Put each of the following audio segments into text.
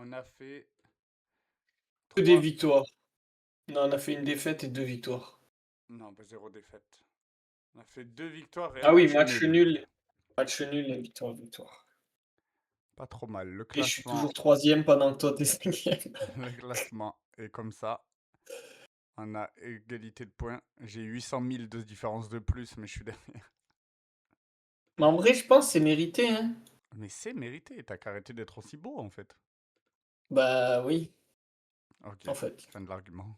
On a fait Que des 3. victoires. Non, on a fait une défaite et 2 victoires. Non, pas 0 défaite. On a fait 2 victoires et un Ah oui, match match nul. nul. Match nul et victoire. Pas trop mal. Le Et je suis classement, toujours troisième pendant que toi t'es cinquième. le classement est comme ça. On a égalité de points. J'ai 800 000 de différence de plus, mais je suis derrière. Mais en vrai, je pense que c'est mérité, hein. Mais c'est mérité. T'as qu'à arrêter d'être aussi beau, en fait. Bah oui, Ok, en fait. fin de l'argument.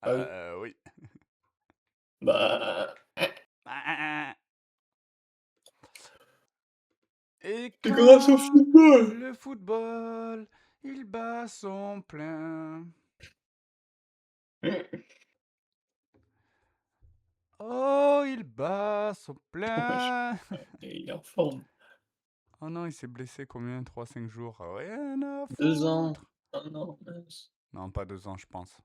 Bah oui. Oui. Bah, Et c'est grâce au quand football. le football, il bat son plein. Oh, il bat son Wesh, plein. il est en forme. Oh non, il s'est blessé combien? 3, 5 jours. Rien à 2 ans. foutre. Oh non, mince. Non, pas 2 ans, je pense.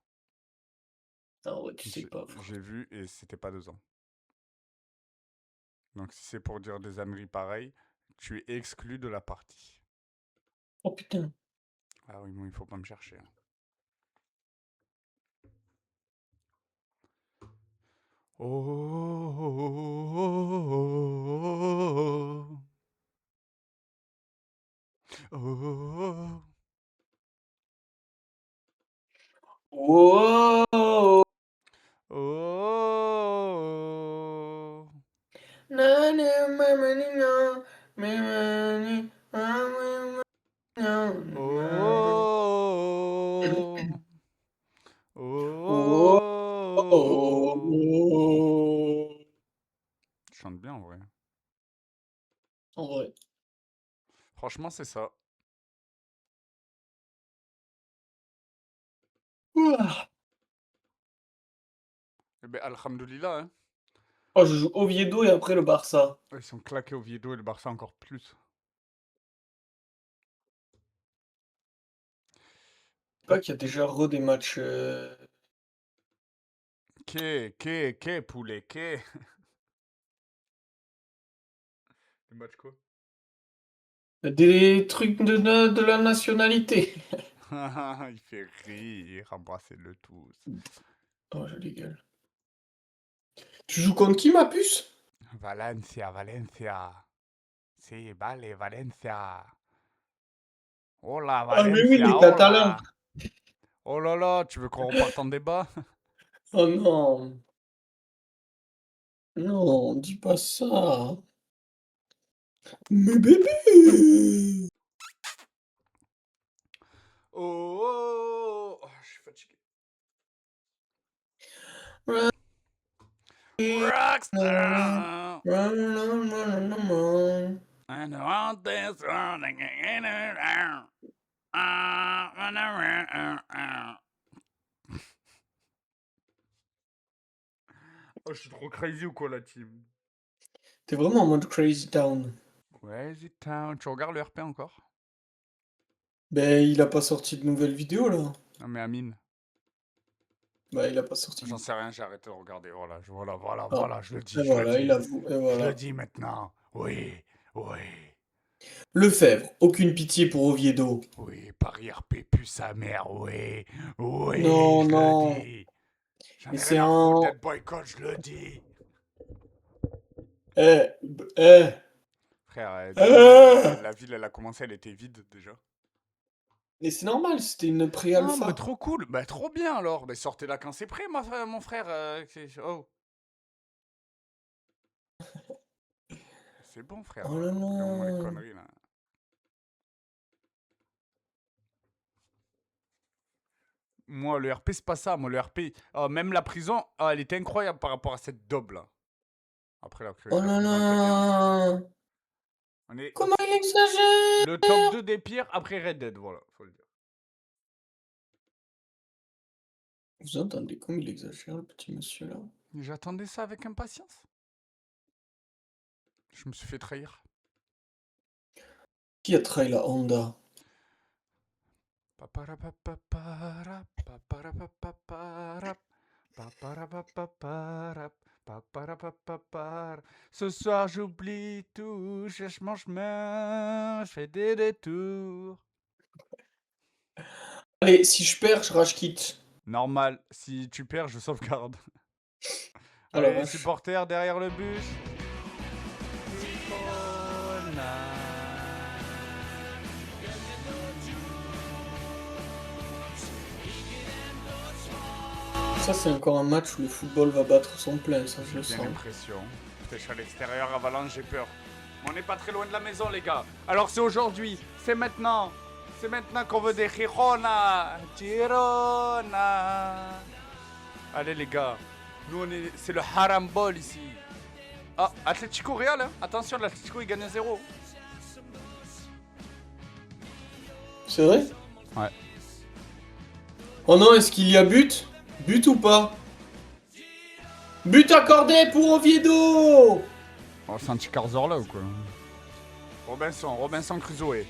Non, ouais, tu sais J'ai pas, frère. j'ai vu et c'était pas 2 ans. Donc si c'est pour dire des âneries pareilles, tu es exclu de la partie. Oh putain. Ah oui, bon, il faut pas me chercher, hein. Oh, oh, oh, Wow. oh, oh. Na, na, ma, ma, ni, na, ma, ma, ni, ma, ma, na, ma. Oh, oh. Oh. Tu chantes bien en vrai. En vrai. Franchement, c'est ça. Ouah. Eh ben, alhamdoulilah, hein. Oh, je joue Oviedo et après le Barça. Ils sont claqués au Oviedo et le Barça encore plus. Je sais pas qu'il y a déjà des matchs. Poulet, Le match quoi? Des trucs de la nationalité. Il fait rire, embrassez-le tous. Oh, jolie gueule. Tu joues contre qui, ma puce? Valencia, Valencia. Si, vale, Valencia. Hola, Ah, mais oui, Valencia, les Catalans. hola. Oh là là, tu veux qu'on reparte en débat? Oh non. Non, dis pas ça. Mais bébé. Oh, oh, oh, je suis fatigué. Rockstar. And I want this running in and out. Oh, je suis trop crazy ou quoi, la team? T'es vraiment en mode Crazy Town. Crazy Town. Tu regardes le RP encore? Ben, il a pas sorti de nouvelles vidéos, là. Non, mais Amine. Bah, il a pas sorti. J'en sais rien, j'ai arrêté de regarder. Voilà, Ah, voilà, je le dis, et je le voilà, il dis. avoue, et Je le voilà. dis maintenant. Oui, oui, Lefebvre, aucune pitié pour Oviedo. oui, Paris RP pue sa mère, oui, oui, Non, je le non. dis. J'en Mais ai rien c'est à foutre un... d'être boycott, je le dis. Eh. Frère, désolé, Eh. la ville, elle a commencé, elle était vide déjà. Mais c'est normal, c'était une Non, mais pré-alpha. trop cool. Bah, trop bien alors. Bah, sortez-la quand c'est prêt, mon frère. Oh, c'est bon, frère. Oh là Au bout d'un moment, les là. conneries, là. Moi, le RP, c'est pas ça. Moi, le RP, même la prison, elle était incroyable par rapport à cette daube, là. Après, Oh la là prison était bien, mais là. on est Comment il exagère? le top 2 des pires après Red Dead, voilà, faut le dire. Vous entendez comme il exagère, le petit monsieur là? J'attendais ça avec impatience. Je me suis fait trahir. Qui a trahi la Honda? Paparapapapara, paparapapapara, paparapapapara, paparapapapara. Ce soir j'oublie tout, je cherche mon chemin, je fais des détours. Allez, si je perds, je rage quitte. Normal, si tu perds, je sauvegarde. Oh la Allez, les vache. supporters derrière le bus. Ça, c'est encore un match où le football va battre son plein, ça je le J'ai sens. l'impression. Putain, je suis à l'extérieur, Avalanche, j'ai peur. Mais on n'est pas très loin de la maison, les gars. Alors c'est aujourd'hui, c'est maintenant. C'est maintenant qu'on veut des Girona. Girona. Allez, les gars. Nous, c'est le haram ball ici. Ah, Atlético Real, hein. Attention, l'Atlético, il gagne à 0. C'est vrai? Ouais. Oh non, est-ce qu'il y a but? But ou pas? But accordé pour Oviedo! Oh, c'est un petit Carzor là ou quoi? Robinson Crusoe.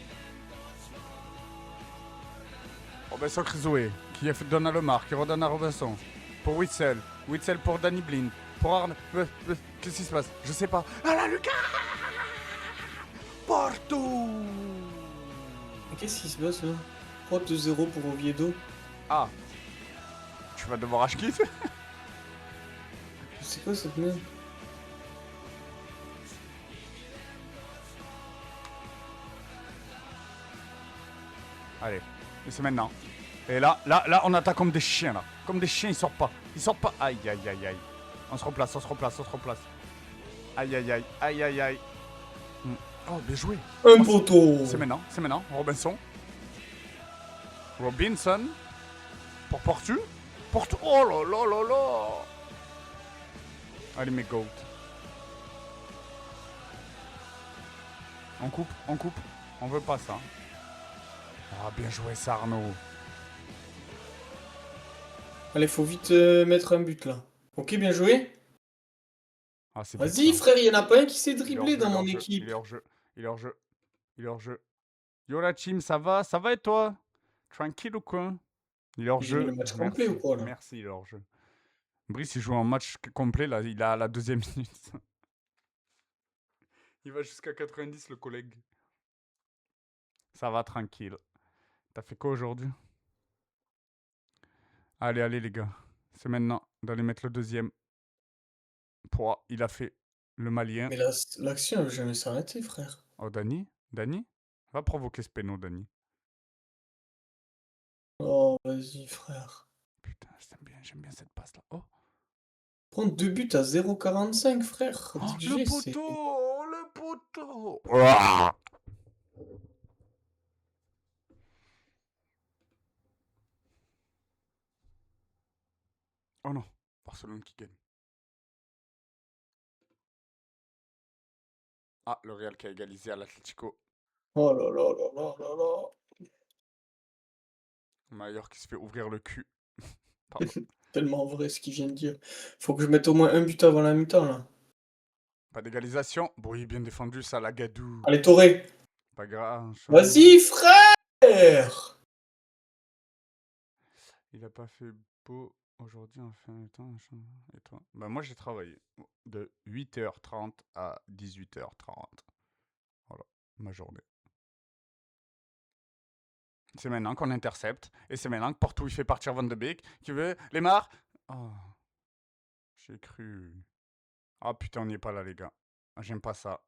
Robinson Crusoe, qui a fait donne à Lemar, qui redonne à Robinson. Pour Witzel. Witzel pour Danny Blind. Pour Arne. Qu'est-ce qui se passe? Je sais pas. Ah là, Lucas! Porto! Mais qu'est-ce qui se passe là? 3-2-0 pour Oviedo. Ah. Tu vas devoir acheter. C'est quoi cette merde? Allez, et c'est maintenant. Et là, on attaque comme des chiens, là. Comme des chiens, ils sortent pas. Ils sortent pas. Aïe, aïe, aïe, aïe. On se replace. Aïe, aïe, aïe, aïe, aïe, aïe. Oh, bien joué. Un poteau! C'est maintenant. Robinson. Pour Portu. Oh là là là là. Allez, mes goats. On coupe. On veut pas ça. Ah, bien joué, ça, Arnaud. Allez, faut vite mettre un but là. Ok, bien joué. Ah, c'est Vas-y, frère, il y en a pas un qui s'est dribblé dans mon équipe. Il est hors jeu. Yo la team, ça va? Ça va et toi? Tranquille ou quoi? Il est hors J'ai mis jeu. le match complet ou quoi là? Merci, il est hors jeu. Brice, il joue en match complet là, il a la 2e minute. Il va jusqu'à 90, le collègue. Ça va, tranquille. T'as fait quoi aujourd'hui? Allez, les gars. C'est maintenant d'aller mettre le deuxième. Il a fait le malien. Mais l'action elle veut jamais s'arrêter, frère. Oh, Dani? Va provoquer ce péno, Dani. Oh, vas-y, frère. Putain, j'aime bien cette passe là. Oh, Prendre 2 buts à 0,45, frère. oh XG, c'est. le poteau. Ouah. Oh non, Barcelone qui gagne. Ah, le Real qui a égalisé à l'Atlético. Oh là là là là là là. Maillard qui se fait ouvrir le cul. Pardon. Tellement vrai ce qu'il vient de dire. Faut que je mette au moins un but avant la mi-temps là. Pas d'égalisation. Oui, bien défendu, ça, la gadou. Allez, Toré. Pas grave. Vas-y, frère! Il a pas fait beau aujourd'hui en fin de temps. Et toi? Bah, moi, j'ai travaillé de 8h30 à 18h30. Voilà, ma journée. C'est maintenant qu'on intercepte. Et c'est maintenant que Porto, il fait partir Van de Beek. Qui veut Lemar. Oh, j'ai cru. Ah putain, on n'y est pas là, les gars. J'aime pas ça.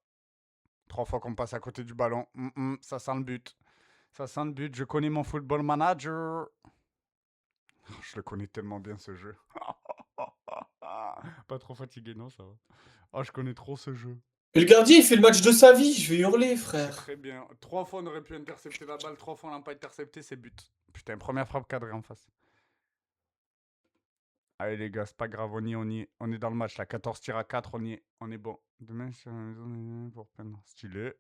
3 fois qu'on passe à côté du ballon. Ça sent le but. Je connais mon football manager. Je le connais tellement bien, ce jeu. Pas trop fatigué, non, ça va. Oh, je connais trop ce jeu. Et le gardien, il fait le match de sa vie. Je vais hurler, C'est frère. très bien. 3 fois, on aurait pu intercepter la balle. 3 fois, on l'a pas intercepté, c'est but. Putain, première frappe cadrée en face. Allez, les gars, c'est pas grave. On est dans le match, là. 14 tirs à 4, on est bon. Demain, je suis à la maison pour peine. Stylé.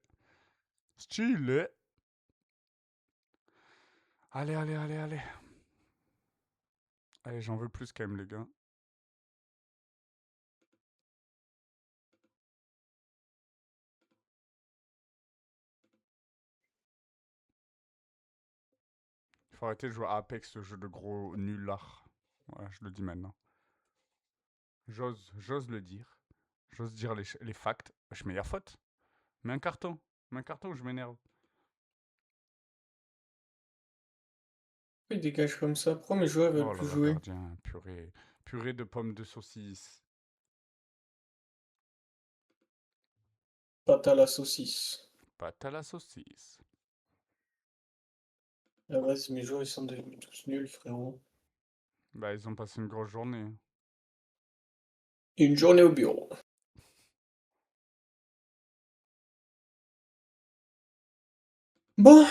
Allez. Allez, j'en veux plus quand même, les gars. Il faut arrêter de jouer à Apex, ce jeu de gros nullard. Voilà, je le dis maintenant. J'ose le dire. J'ose dire les facts. Je mets la faute. Mets un carton ou je m'énerve. Il dégage comme ça. Pourquoi mes joueurs veulent Oh là plus là, jouer? gardien, purée. Purée de pommes de saucisse. Pâte à la saucisse. Pâte à la saucisse. Ah ouais, si mes joueurs ils sont tous nuls, frérot. Bah, ils ont passé une grosse journée. Une journée au bureau. Bon.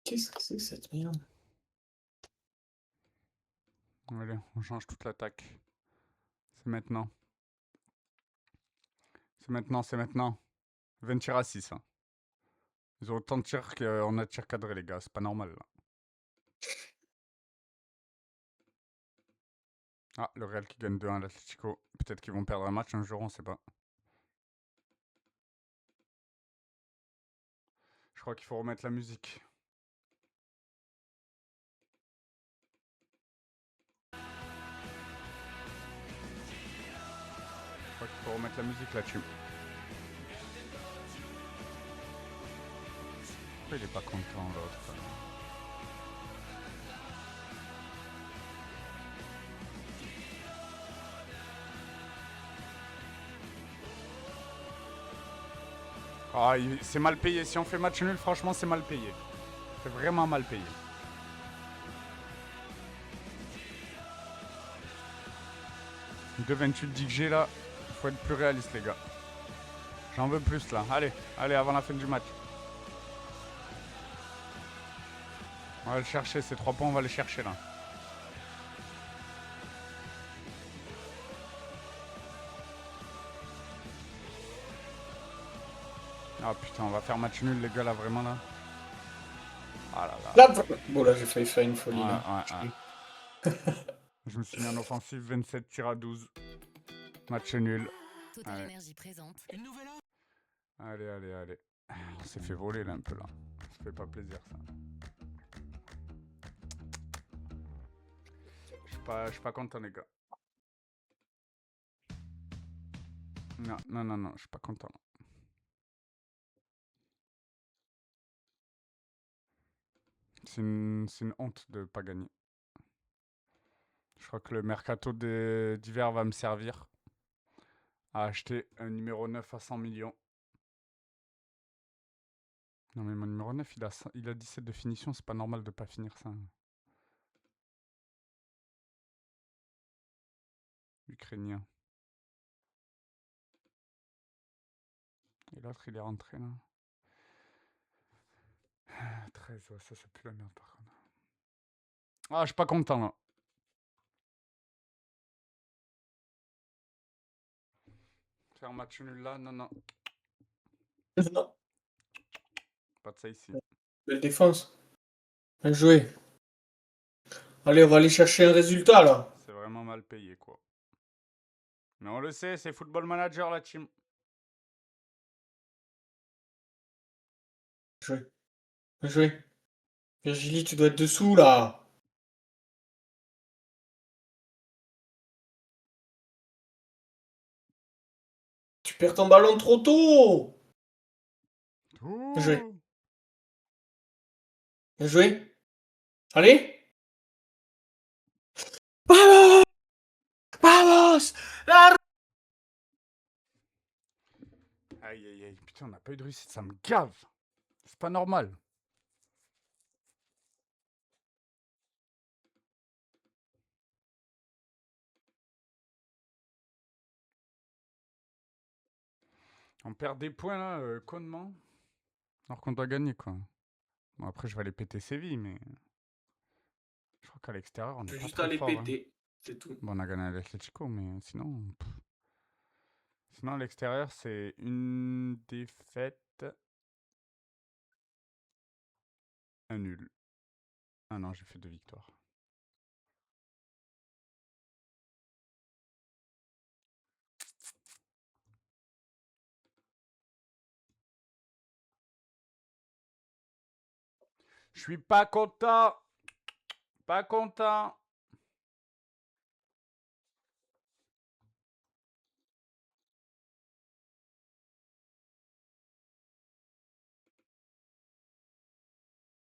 Qu'est-ce que c'est que cette merde? Allez, on change toute l'attaque. C'est maintenant. C'est maintenant, c'est maintenant. 20 tirs à 6. Hein. Ils ont autant de tirs qu'on a de tirs cadrés, les gars. C'est pas normal, là. Ah, le Real qui gagne 2-1 à l'Atlético. Peut-être qu'ils vont perdre un match un jour, on sait pas. Je crois qu'il faut remettre la musique. Je crois qu'il faut remettre la musique là-dessus. Pourquoi il est pas content, l'autre? Ah, c'est mal payé. Si on fait match nul, franchement, c'est mal payé. C'est vraiment mal payé. De 28 dit que j'ai là. Il faut être plus réaliste, les gars. J'en veux plus là. Allez, allez, avant la fin du match. On va le chercher, ces 3 points, on va les chercher là. Ah putain, on va faire match nul, les gars, là, vraiment là. Ah là là. Là, bon, là, j'ai failli faire une folie. Ouais, Là. ouais, ouais. Je me suis mis en offensive, 27 tirs à 12. Match nul. Total Allez. Énergie présente. Une nouvelle heure. Allez, allez, allez. On s'est fait voler là un peu là. Ça fait pas plaisir ça. Je suis pas content, les gars. Non, non, non, non, je suis pas content. C'est une honte de pas gagner. Je crois que le mercato d'hiver va me servir à acheter un numéro 9 à 100 millions. Non mais mon numéro 9, il a 17 de finition, c'est pas normal de pas finir ça. Ukrainien. Et l'autre, il est rentré là. 13, ouais, ça pue la merde par contre. Ah, je suis pas content là. Faire un match nul là, non, non. Non. Pas de ça ici. Belle défense. Bien joué. Allez, on va aller chercher un résultat là. C'est vraiment mal payé quoi. Mais on le sait, c'est Football Manager la team. Bien joué. Bien joué. Virgilie, tu dois être dessous là. Tu perds ton ballon trop tôt. Bien joué. Ouh. Bien joué. Allez. Vamos. Vamos. Aïe aïe aïe, putain, on n'a pas eu de réussite, ça me gave. C'est pas normal. On perd des points là, connement. Alors qu'on doit gagner quoi. Bon, après, je vais aller péter Séville, mais. Je crois qu'à l'extérieur, on Je n'est vais pas juste très aller fort. Hein. péter. C'est tout. Bon, on a gagné à l'Atlético, mais sinon. Sinon, à l'extérieur, c'est une défaite. Un nul. Ah non, j'ai fait 2 victoires. Je suis pas content. Pas content.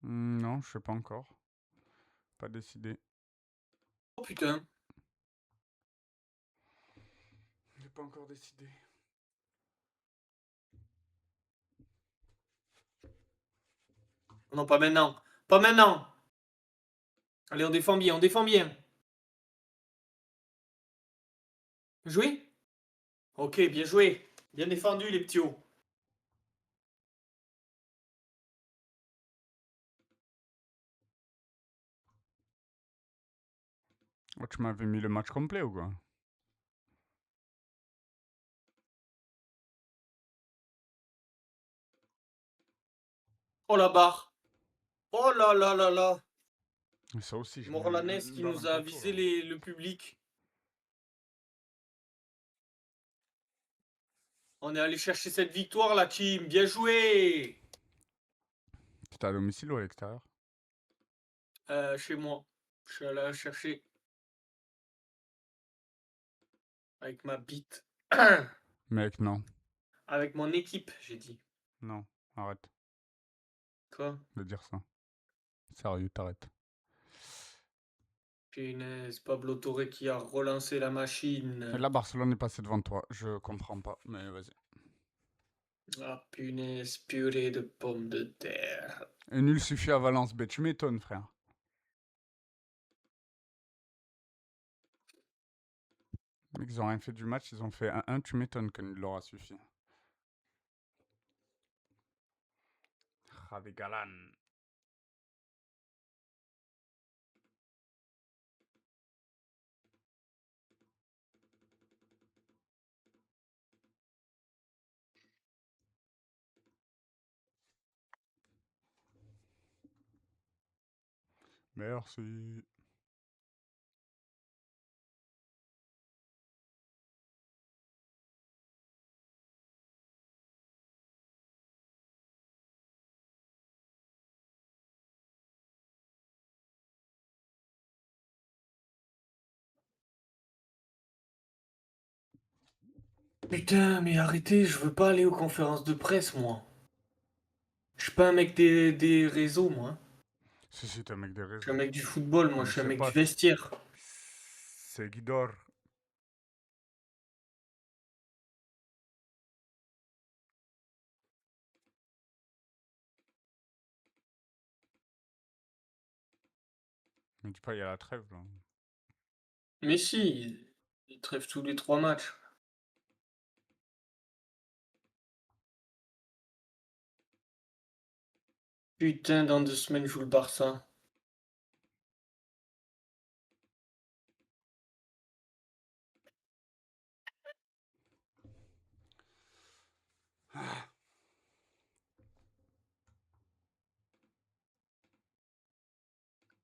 Non, je sais pas encore. Pas décidé. Oh putain. J'ai pas encore décidé. Non, pas maintenant. Pas maintenant. Allez, on défend bien, on défend bien. Joué? Ok, bien joué. Bien défendu, les petits hauts. Oh, tu m'avais mis le match complet ou quoi? Oh la barre. Oh là là là là. Et ça aussi, je mets Morlanes une qui balle en nous a poteau, avisé là. le public. On est allé chercher cette victoire, la team. Bien joué. T'étais à domicile ou à l'extérieur? Chez moi. Je suis allé la chercher avec ma bite. Mec, non. Avec mon équipe, j'ai dit. Non, arrête Quoi? de dire ça. Sérieux, t'arrêtes. Punaise, Pablo Torre qui a relancé la Et machine. là, Barcelone est passé devant toi. Je comprends pas, mais vas-y. Ah punaise, purée de pommes de terre. Et nul suffit à Valence B. Tu m'étonnes, frère. Mec, ils ont rien fait du match, ils ont fait 1-1. Tu m'étonnes que nul leur a suffi. Javi Galan. Merci. Putain, mais arrêtez, je veux pas aller aux conférences de presse, moi. Je suis pas un mec des réseaux, moi. Si, t'es un mec des Je suis un réseaux. mec du football, moi, Mais je suis un c'est mec du pas. vestiaire. C'est Guidor. Mais dis pas, il y a la trêve, là. Mais si, ils trêvent tous les 3 matchs. Putain, dans 2 semaines, je joue le Barça.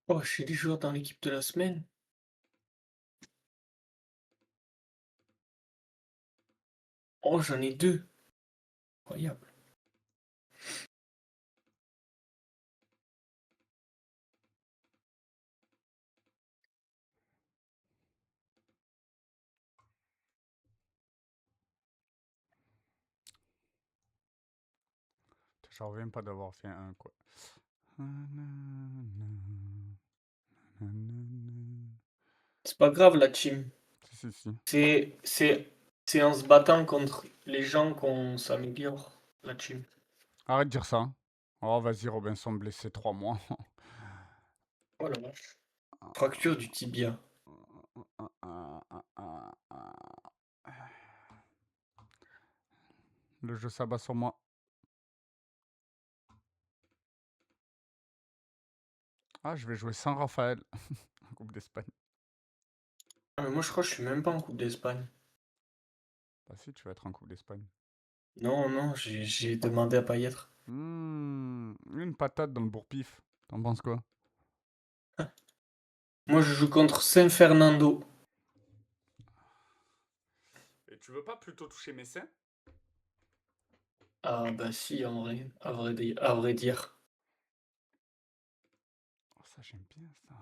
Oh, j'ai des joueurs dans l'équipe de la semaine. Oh, j'en ai 2. Incroyable. J'en reviens pas d'avoir fait un, quoi. C'est pas grave, la team. Si. C'est, c'est, c'est en se battant contre les gens qu'on s'améliore, la team. Arrête de dire ça. Oh, vas-y, Robinson blessé 3 mois. Oh la vache. Fracture du tibia. Le jeu s'abat sur moi. Ah, je vais jouer sans Raphaël. En Coupe d'Espagne. Ah, mais moi, je crois que je suis même pas en Coupe d'Espagne. Bah si, tu vas être en Coupe d'Espagne. Non, non, j'ai demandé à pas y être. Une patate dans le bourre-pif. T'en penses quoi? Moi, je joue contre Saint Fernando. Et tu veux pas plutôt toucher mes seins? Ah, bah si, en vrai, à vrai dire. Oh, ça, j'aime bien ça.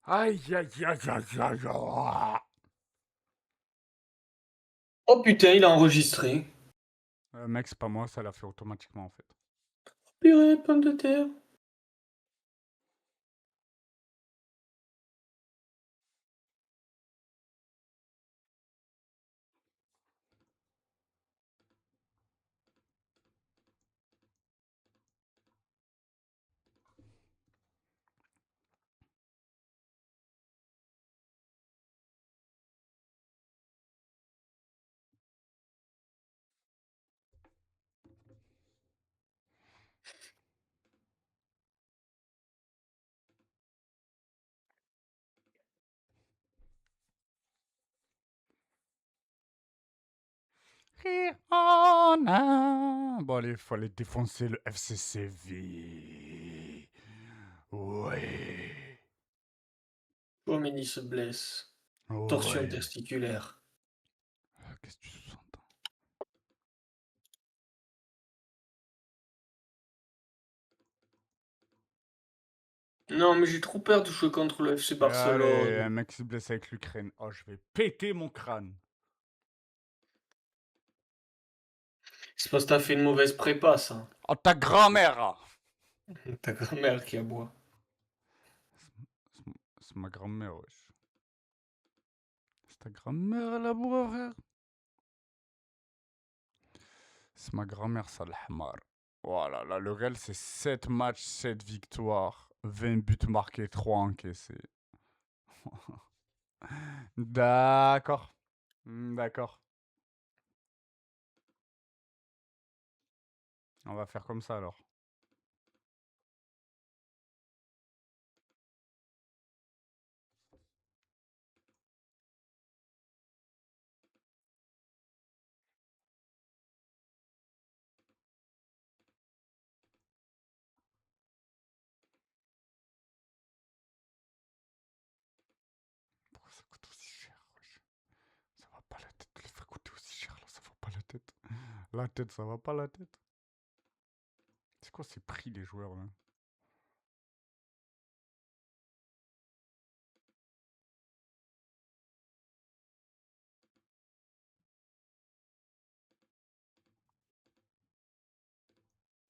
Aïe, aïe, aïe, aïe, aïe, aïe. Oh putain, il a enregistré. Mec, c'est pas moi, ça l'a fait automatiquement en fait. Purée, pomme de terre. Rihanna. Bon, allez, faut aller défoncer le FCCV. Ouais. Chouameni se blesse. Torsion Ouais. testiculaire. Qu'est-ce que tu sous-entends? Non, mais j'ai trop peur de jouer contre le FC Allez, Barcelone. un mec qui se blesse avec l'Ukraine. Oh, je vais péter mon crâne. C'est parce que t'as fait une mauvaise prépa, ça. Oh, ta grand-mère. Ta grand-mère qui aboie. C'est ma grand-mère, wesh. C'est ta grand-mère à la bourre, frère. C'est ma grand-mère, ça, le hamar. Voilà, là, le Real, c'est 7 matchs, 7 victoires, 20 buts marqués, 3 encaissés. D'accord. D'accord. On va faire comme ça, alors. Pourquoi ça coûte aussi cher, wesh? Ça va pas la tête de les faire coûter aussi cher, là, ça va pas la tête. La tête, ça va pas la tête. C'est quoi ces prix, les joueurs, là?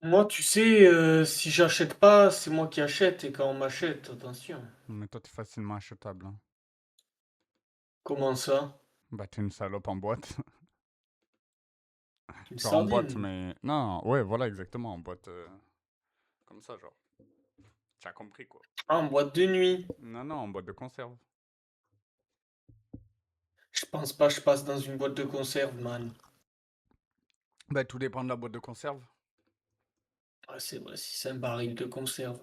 Moi, tu sais, si j'achète pas, c'est moi qui achète. Et quand on m'achète, attention. Mais toi, t'es facilement achetable, hein. Comment ça? Bah, t'es une salope en boîte. Une Genre en boîte, sardine. mais... Non, ouais, voilà, exactement, en boîte. Comme ça, genre. Tu as compris, quoi. Ah, en boîte de nuit. Non, non, en boîte de conserve. Je pense pas, je passe dans une boîte de conserve, man. Bah, tout dépend de la boîte de conserve. Ah, c'est vrai, si c'est un baril de conserve.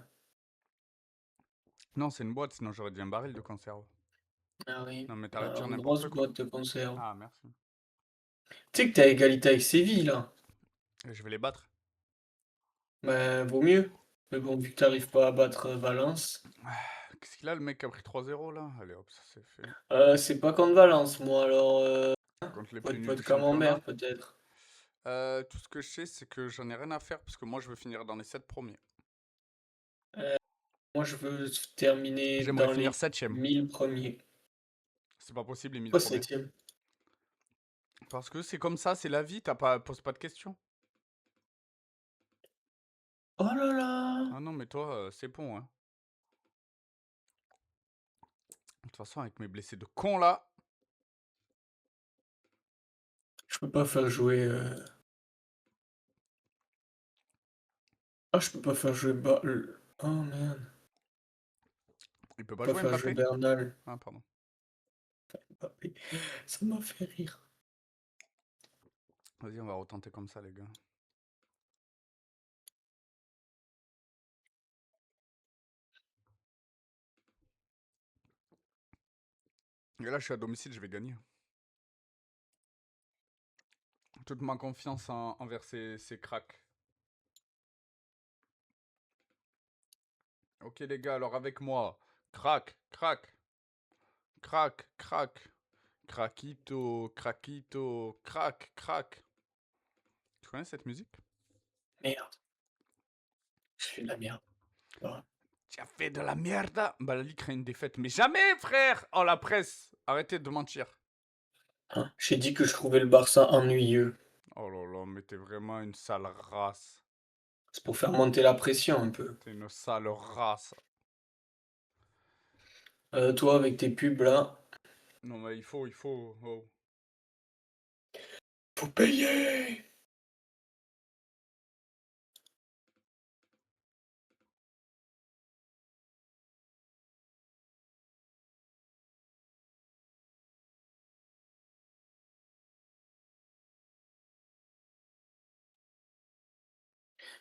Non, c'est une boîte, sinon j'aurais dit un baril de conserve. Ah oui, Non, mais t'arrêtes de bah, dire une n'importe grosse quoi. boîte de conserve. Ah, merci. Tu sais que t'as égalité avec Séville, là. Et je vais les battre. Bah, vaut mieux. Mais bon, vu que t'arrives pas à battre Valence. Qu'est-ce qu'il a, le mec qui a pris 3-0, là? Allez, hop, ça c'est fait. C'est pas contre Valence, moi, alors. Contre les Faut plus être nuls pote du camembert, championnat. peut-être. Tout ce que je sais, c'est que j'en ai rien à faire, parce que moi, je veux finir dans les 7 premiers. Euh, Moi, je veux terminer J'aimerais dans finir les 7ème. 1000 premiers. C'est pas possible, les 1000 Pas premiers. septième. Parce que c'est comme ça, c'est la vie, pose pas de questions. Oh là là! Ah non, mais toi, c'est bon, hein. De toute façon, avec mes blessés de con, là... Je peux pas faire jouer. Ah, je peux pas faire jouer. Oh merde. Il peut Je pas peux pas jouer, faire jouer Mbappé? Bernal. Ah, pardon. Mbappé. Ça m'a fait rire. Vas-y, on va retenter comme ça, les gars. Et là, je suis à domicile, je vais gagner. Toute ma confiance envers ces cracks. Ok, les gars, alors avec moi. Crac, crac, crac, crac. Craquito, craquito, crac, crac. Tu connais cette musique? Merde. Je fais de la merde. Ah. Tu as fait de la merde. Balali crée une défaite. Mais jamais, frère. Oh, la presse. Arrêtez de mentir. Hein, j'ai dit que je trouvais le Barça ennuyeux. Oh là là, mais t'es vraiment une sale race. C'est pour faire monter la pression un peu. T'es une sale race. Toi, avec tes pubs là, Non, mais il faut. Oh. faut payer.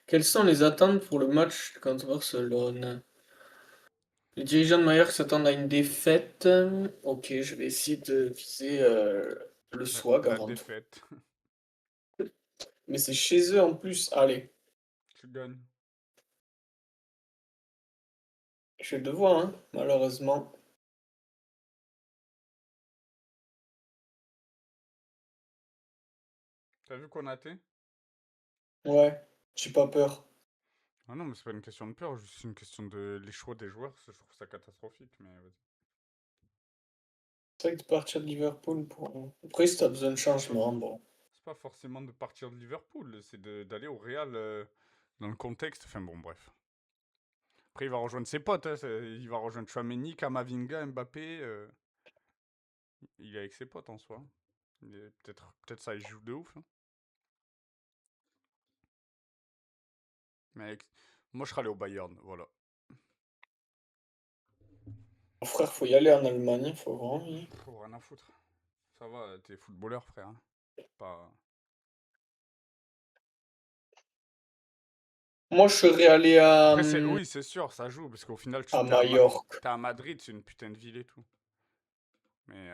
Quelles sont les attentes pour le match contre Barcelone? Les dirigeants de Mallorca s'attendent à une défaite. Ok, je vais essayer de viser le swag La avant tout. défaite. Mais c'est chez eux en plus. Allez, Tu gagnes. je le vois, hein, malheureusement. T'as vu Konaté? Ouais, j'ai pas peur. Ah non, mais c'est pas une question de peur, c'est une question de les choix des joueurs. Je trouve ça catastrophique, mais vas-y. C'est vrai que de partir de Liverpool pour. Après, si t'as besoin de changement, bon. C'est pas forcément de partir de Liverpool, c'est d'aller au Real dans le contexte. Enfin bon, bref. Après, il va rejoindre ses potes. Hein, il va rejoindre Chouameni, Kamavinga, Mbappé. Il est avec ses potes en soi. Peut-être ça, il joue de ouf. Hein. Mais moi, je serais allé au Bayern, voilà. Mon frère, faut y aller en Allemagne, faut vraiment y. Pour rien à foutre. Ça va, t'es footballeur, frère. Hein. Pas... Moi, je serais allé Après, oui, c'est sûr, ça joue, parce qu'au final, à Majorque. t'es à Madrid, c'est une putain de ville et tout. Mais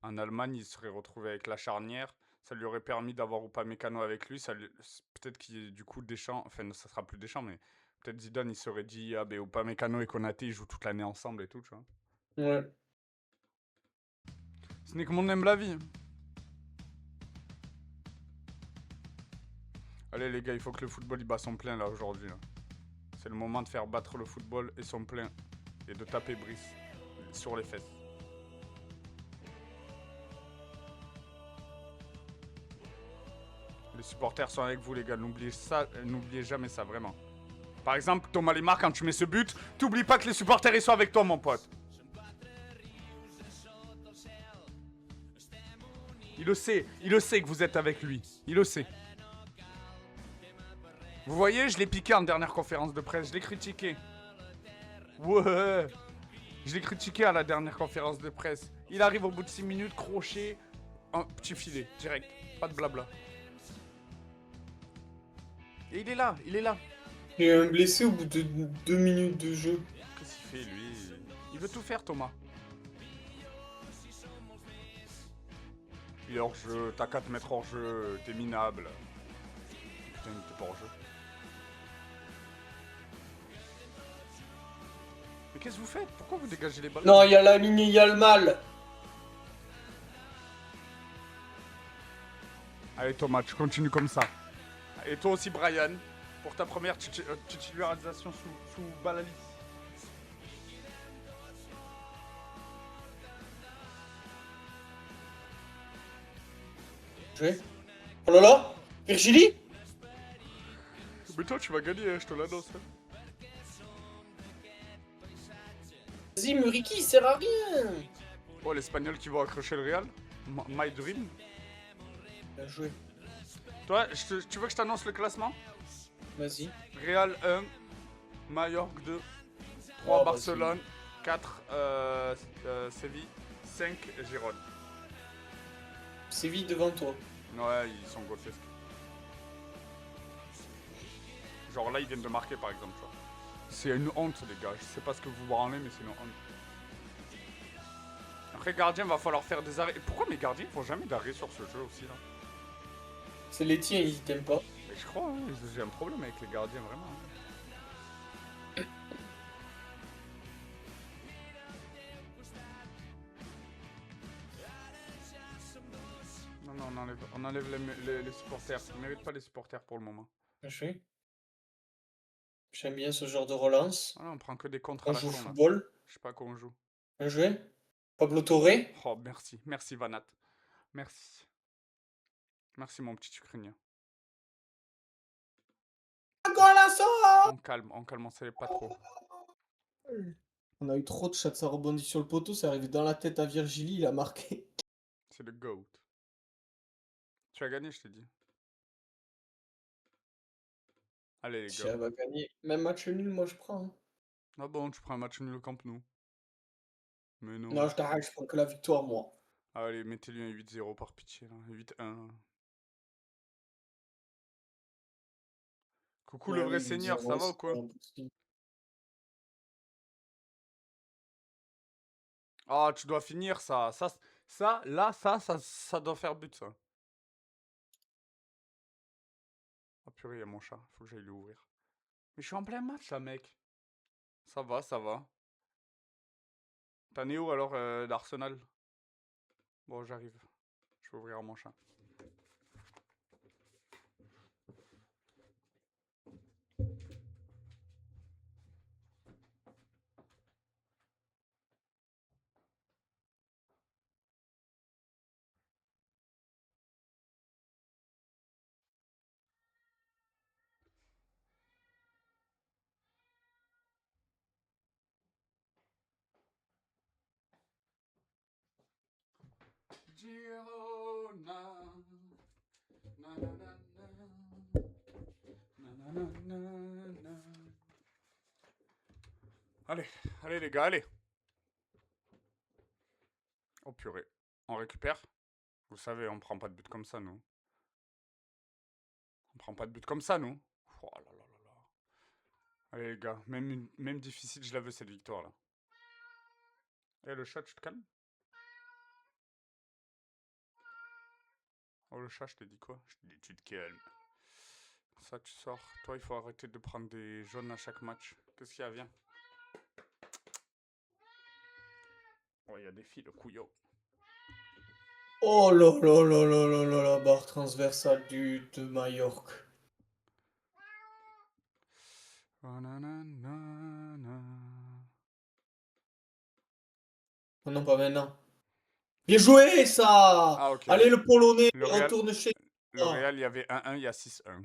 en Allemagne, il serait retrouvé avec la charnière. Ça lui aurait permis d'avoir Upamecano avec lui. Peut-être qu'il du coup Deschamps, enfin ça sera plus Deschamps, mais peut-être Zidane il serait dit ah ben Upamecano et Konaté ils jouent toute l'année ensemble et tout, tu vois. Ouais. Ce n'est que mon aime la vie. Allez les gars, il faut que le football il bat son plein là aujourd'hui. Là. C'est le moment de faire battre le football et son plein et de taper Brice sur les fesses. Les supporters sont avec vous les gars, n'oubliez jamais ça vraiment. Par exemple, Thomas Lemar, quand tu mets ce but, t'oublies pas que les supporters ils sont avec toi, mon pote. Il le sait que vous êtes avec lui. Il le sait. Vous voyez, je l'ai piqué en dernière conférence de presse, je l'ai critiqué. Ouais. Je l'ai critiqué à la dernière conférence de presse. Il arrive au bout de 6 minutes, crochet, un petit filet, direct. Pas de blabla. Et il est là, il est là. Il y a un blessé au bout de 2 minutes de jeu. Qu'est-ce qu'il fait, lui? Il veut tout faire, Thomas. Il est hors jeu, t'as qu'à te mettre hors jeu, t'es minable. Putain, t'es pas hors jeu. Mais qu'est-ce que vous faites? Pourquoi vous dégagez les balles? Non, il y a la ligne, il y a le mal. Allez Thomas, tu continues comme ça. Et toi aussi Brian, pour ta première titularisation sous Balali. Jouer. Oh là là, Virgilie. Mais toi tu vas gagner, hein, je te l'annonce. Hein. Vas-y, Muriqui, il sert à rien. Oh, l'Espagnol qui va accrocher le Real. My dream. Bien joué. Toi, tu veux que je t'annonce le classement? Vas-y. Real 1, Mallorca 2, 3 Oh, Barcelone, 4 Séville, 5 Gérone. Séville devant toi. Ouais, ils sont grotesques. Genre là, ils viennent de marquer par exemple. C'est une honte, les gars. Je sais pas ce que vous branlez, mais c'est une honte. Après, gardien, va falloir faire des arrêts. Et pourquoi mes gardiens font jamais d'arrêt sur ce jeu aussi là? C'est les tiens, ils t'aiment pas. Mais je crois, hein, j'ai un problème avec les gardiens, vraiment. Hein. Non, non, on enlève les supporters. Ils méritent pas les supporters pour le moment. Bien joué. J'aime bien ce genre de relance. Voilà, on prend que des contres à On la joue au con, là. football. Je sais pas quoi on joue. Bien joué. Pablo Torre. Oh, merci. Merci, Vanat. Merci. Merci, mon petit Ukrainien. Golazo! On calme, on sait pas trop. On a eu trop de shots, ça rebondit sur le poteau, c'est arrivé dans la tête à Virgili, il a marqué. C'est le GOAT. Tu as gagné, je t'ai dit. Allez, les Si gars. elle va gagner. Même match nul, moi je prends, hein. Ah bon, tu prends un match nul au Camp Nou. Mais Non, non. je t'arrête, je prends que la victoire, moi. Allez, mettez-lui un 8-0 par pitié, là. 8-1. Coucou le Mais vrai oui, seigneur, ça 8-0, va ou c'est pas quoi? impossible. Ah, tu dois finir ça. Ça doit faire but, ça. Ah purée, il y a mon chat. Faut que j'aille l'ouvrir. Mais je suis en plein match, là, mec. Ça va, ça va. T'en es où, alors, d'Arsenal? Bon, j'arrive. Je vais ouvrir mon chat. Girona. Na, na, na, na. Na, na, na, na, na. Allez, allez les gars, allez. Oh purée. On récupère. Vous savez, on prend pas de but comme ça, nous. On prend pas de but comme ça, nous. Oh là là là là. Allez les gars, même difficile, je la veux cette victoire là. Eh le chat, tu te calmes? Oh le chat, je t'ai dit quoi? Je t'ai dit tu te calmes. Ça, tu sors. Toi, il faut arrêter de prendre des jaunes à chaque match. Qu'est-ce qu'il y a? Viens. Oh, il y a des filles, le couillot. Oh là là là là là là, la barre transversale de Majorque. Oh, nanana. Oh non, pas maintenant. Bien joué, ça! Ah ok. Allez, le Polonais, Le Real, retourne chez le toi. Real, il y avait 1-1, il y a 6-1.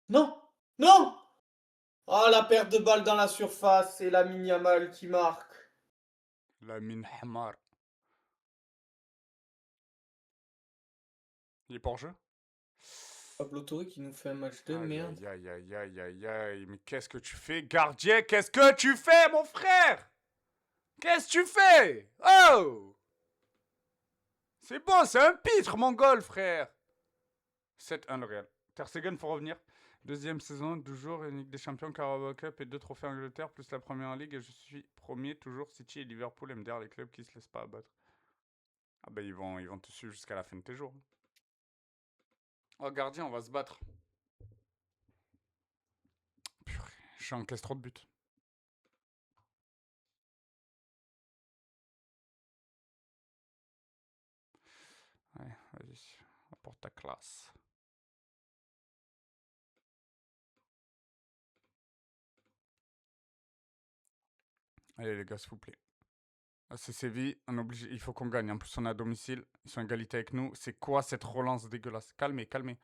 Non! Non! Ah, la perte de balle dans la surface, c'est Lamine Yamal qui marque. La mine Hamar. Il est pas en jeu? Pablo Torre qui nous fait un match de Aïe merde. aïe aïe aïe aïe aïe aïe. Mais qu'est-ce que tu fais, gardien? Qu'est-ce que tu fais, mon frère? Qu'est-ce que tu fais? Oh! C'est bon, c'est un pitre, mon goal, frère. 7-1 le Real. Ter Stegen, faut revenir. Deuxième saison, toujours une Ligue des Champions, Carabao Cup et 2 trophées Angleterre, plus la première Ligue. Et je suis premier, toujours City et Liverpool, MDR, les clubs qui se laissent pas abattre. Ah bah ils vont te suivre jusqu'à la fin de tes jours. Oh gardien, on va se battre. Purée, j'encaisse trop de buts. Ouais, vas-y, apporte ta classe. Allez les gars, s'il vous plaît. Ah, c'est Séville, on oblige, il faut qu'on gagne. En plus, on est à domicile, ils sont à égalité avec nous. C'est quoi cette relance dégueulasse? Calmez, calmez.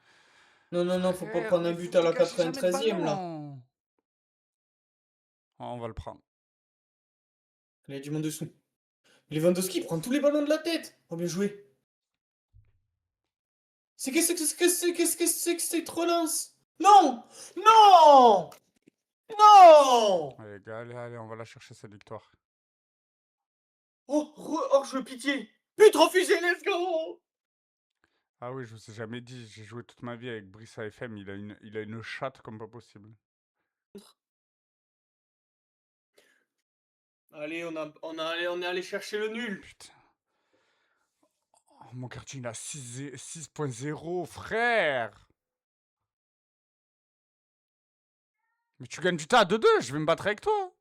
Non, non, non, faut pas Frère, prendre un mais vous but à la dégagez jamais de 93e là. ballon. Oh, on va le prendre. Il y a du monde dessous. Lewandowski prend tous les ballons de la tête. Oh, bien joué. C'est qu'est-ce que cette relance? Non! Non! Non! Allez les gars, allez, allez, on va la chercher cette victoire. Oh, hors-jeu, pitié! But refusé, let's go! Ah oui, je vous ai jamais dit, j'ai joué toute ma vie avec Brice AFM, il a une chatte comme pas possible. Allez, on est allé chercher le nul. Putain. Oh, mon quartier, il a 6.0, frère. Mais tu gagnes du temps à 2-2, je vais me battre avec toi.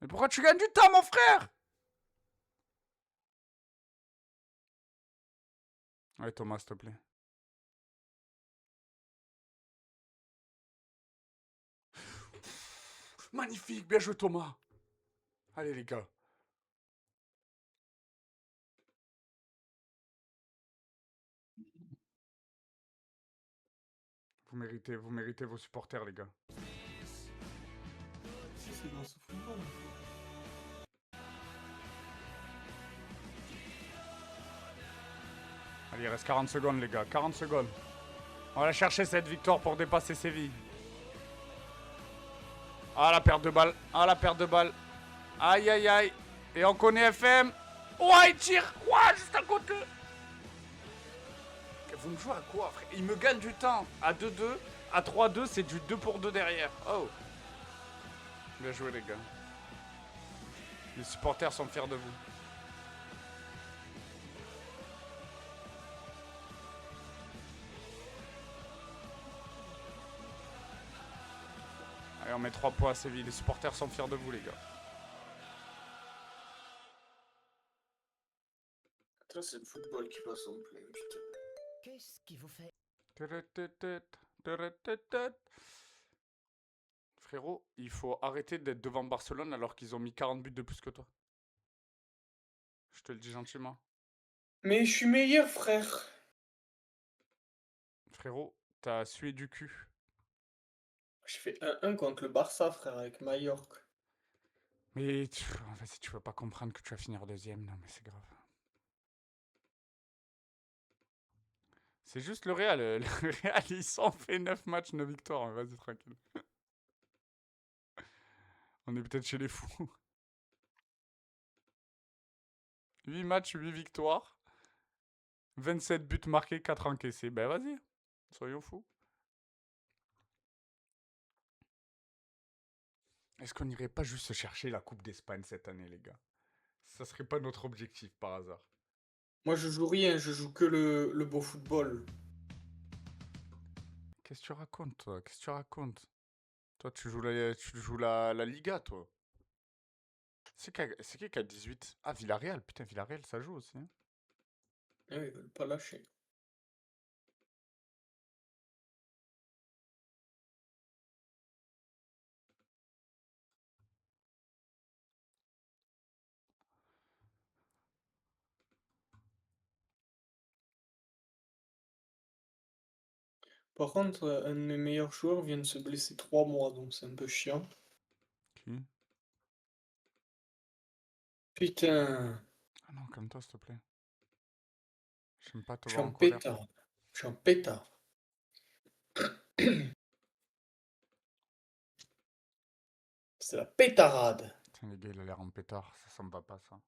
Mais pourquoi tu gagnes du temps, mon frère? Ouais, Thomas, s'il te plaît. Magnifique, bien joué Thomas. Allez les gars. Vous méritez vos supporters les gars. Si c'est dans ce football. Allez, il reste 40 secondes les gars, 40 secondes. On va la chercher cette victoire pour dépasser Séville. Ah la perte de balle, ah la perte de balle. Aïe aïe aïe. Et on connaît FM. Ouah il tire. Ouah juste à côté. Vous me jouez à quoi frère? Il me gagne du temps. À 2-2, à 3-2 c'est du 2 pour 2 derrière. Oh. Bien joué les gars. Les supporters sont fiers de vous. Allez, on met 3 points à Séville. Les supporters sont fiers de vous, les gars. Putain, c'est le football qui passe en plein, putain. Qu'est-ce qui vous fait? Frérot, il faut arrêter d'être devant Barcelone alors qu'ils ont mis 40 buts de plus que toi. Je te le dis gentiment. Mais je suis meilleur, frère. Frérot, t'as sué du cul. J'ai fait 1-1 contre le Barça, frère, avec Mallorca. Mais vas-y, tu vas pas comprendre que tu vas finir deuxième. Non, mais c'est grave. C'est juste le Real. Le Real, ils ont fait 9 matchs, 9 victoires. Vas-y, tranquille. On est peut-être chez les fous. 8 matchs, 8 victoires. 27 buts marqués, 4 encaissés. Ben vas-y, soyons fous. Est-ce qu'on n'irait pas juste se chercher la Coupe d'Espagne cette année, les gars? Ça serait pas notre objectif par hasard. Moi, je joue rien, je joue que le beau football. Qu'est-ce que tu racontes, toi? Qu'est-ce que tu racontes? Toi, tu joues la Liga, toi. C'est qui a 18? Ah, Villarreal. Putain, Villarreal, ça joue aussi. Hein. Ah oui, ils veulent pas lâcher. Par contre, un de mes meilleurs joueurs vient de se blesser 3 mois, donc c'est un peu chiant. Qui? Putain, Ah non, comme toi, s'il te plaît. J'aime pas te je suis voir en en colère. pétard. Je suis en pétard. C'est la pétarade. Putain, les gars, il a l'air en pétard. Ça me va pas, ça.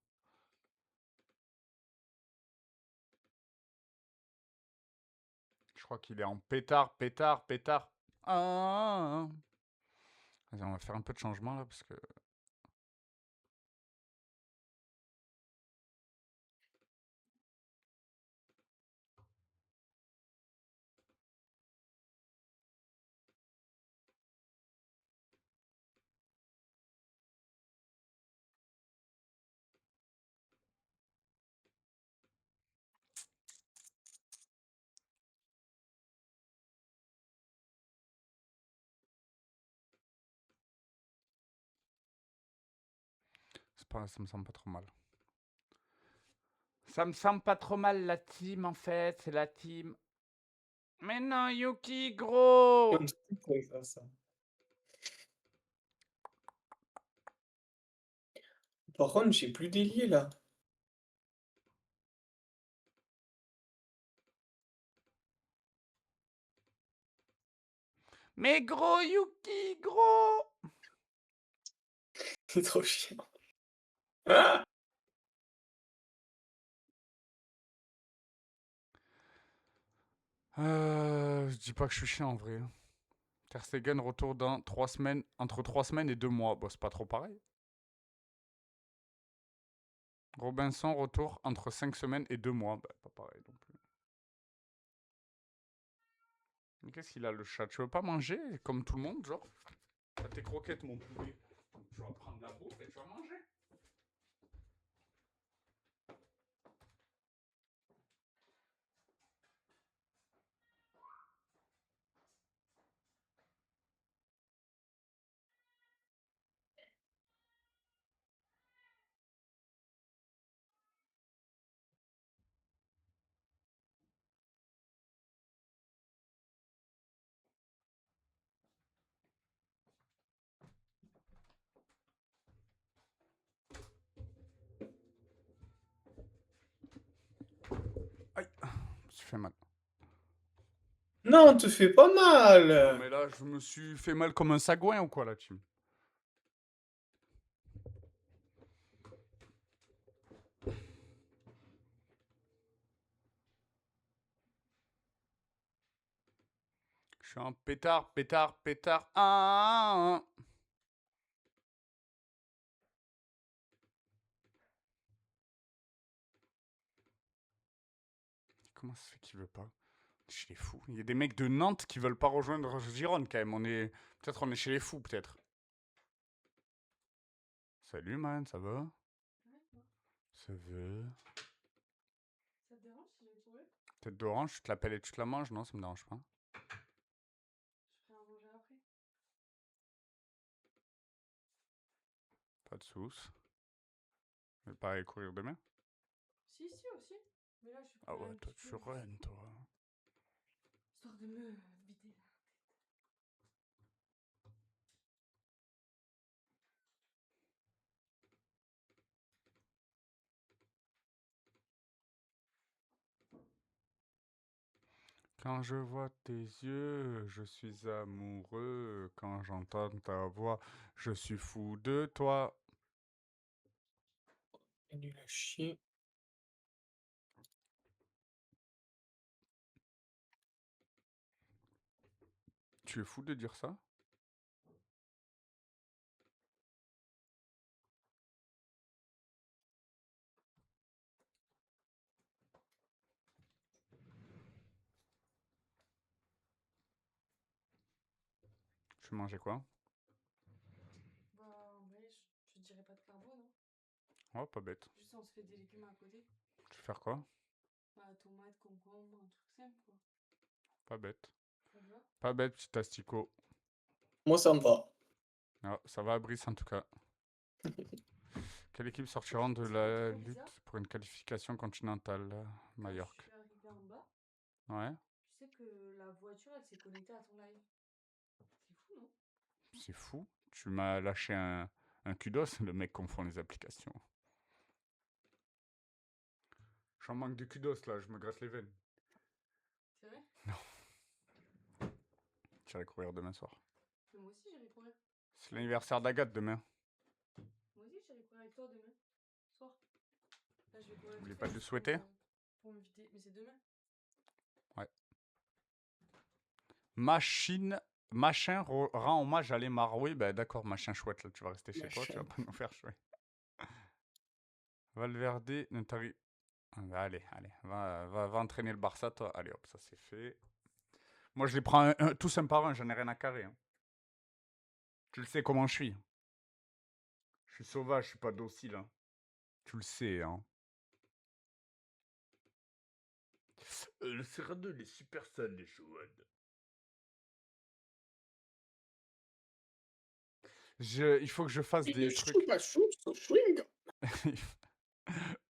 Je crois qu'il est en pétard, pétard, pétard. Ah. Vas-y, on va faire un peu de changement, là, parce que... C'est pas, ça me semble pas trop mal. Ça me semble pas trop mal, la team, en fait. C'est la team... Mais non, Yuki, gros! Ça. Par contre, j'ai plus d'ailier là. Mais gros, Yuki, gros! C'est trop chiant. Je dis pas que je suis chiant, en vrai. Hein. Ter Stegen retour dans 3 semaines, entre 3 semaines et 2 mois. Bon, c'est pas trop pareil. Robinson retour entre 5 semaines et 2 mois. Bah, pas pareil non plus. Mais qu'est-ce qu'il a, le chat? Tu veux pas manger comme tout le monde, genre? T'as tes croquettes, mon poulet. Tu vas prendre la bouffe et tu vas manger. fait mal. Non, te fais pas Non, mal. mais là, je me suis fait mal comme un sagouin ou quoi, la team? Je suis un pétard, pétard, pétard. Ah. Comment ça se fait qu'il veut pas? Chez les fous. Il y a des mecs de Nantes qui veulent pas rejoindre Gironde quand même. Peut-être on est chez les fous, peut-être. Salut man, ça va? Ça va? Ça te dérange si j'ai trouvé? Tête d'orange, tu te l'appelles et tu te la manges? Non, ça me dérange pas. Je ferai à manger après. Pas de sauce. Je vais pas aller courir demain? Si, si aussi. Mais là, je suis Ah pris ouais, un toi petit tu peu, run, toi. histoire de me vider la tête. Quand je vois tes yeux, je suis amoureux. Quand j'entends ta voix, je suis fou de toi. C'est nul à chier. Tu es fou de dire ça? Tu mangeais quoi? Bah, en vrai, je dirais pas de carbo, non? Oh, pas bête. Juste, on se fait des légumes à côté. Tu veux faire quoi? Bah, tomates, concombre, un truc simple, quoi. Pas bête. Ça te va? Pas bête, petit asticot. Moi, ça me va. Ah, ça va à Brice en tout cas. Quelle équipe sortira de C'est la trop lutte bizarre. pour une qualification continentale? Quand Majorque. je suis arrivée en bas, Ouais, tu sais que la voiture, elle s'est connectée à ton live. C'est fou, non? c'est fou. Tu m'as lâché un kudos, le mec confond les applications. J'en manque de kudos là, je me gratte les veines. C'est vrai? J'irai courir demain soir. Mais moi aussi, j'irai courir. C'est l'anniversaire d'Agathe demain. Moi aussi, j'irai courir avec toi demain soir. Là, je vais courir Vous voulez vite pas fait le juste souhaiter? pour me vider. Mais c'est demain. Machin rend hommage à Lemar. Oui, bah d'accord, machin chouette là, tu vas rester chez toi, tu vas Machin. pas nous faire jouer. Valverde, Notari. Allez, va entraîner le Barça, toi. Allez hop, ça c'est fait. Moi je les prends tous un par un, j'en ai rien à carrer. Hein. Tu le sais comment je suis. Je suis sauvage, je suis pas docile. Hein. Tu le sais, hein. Le Serrano, il est super sale, les chouans. Il faut que je fasse des trucs.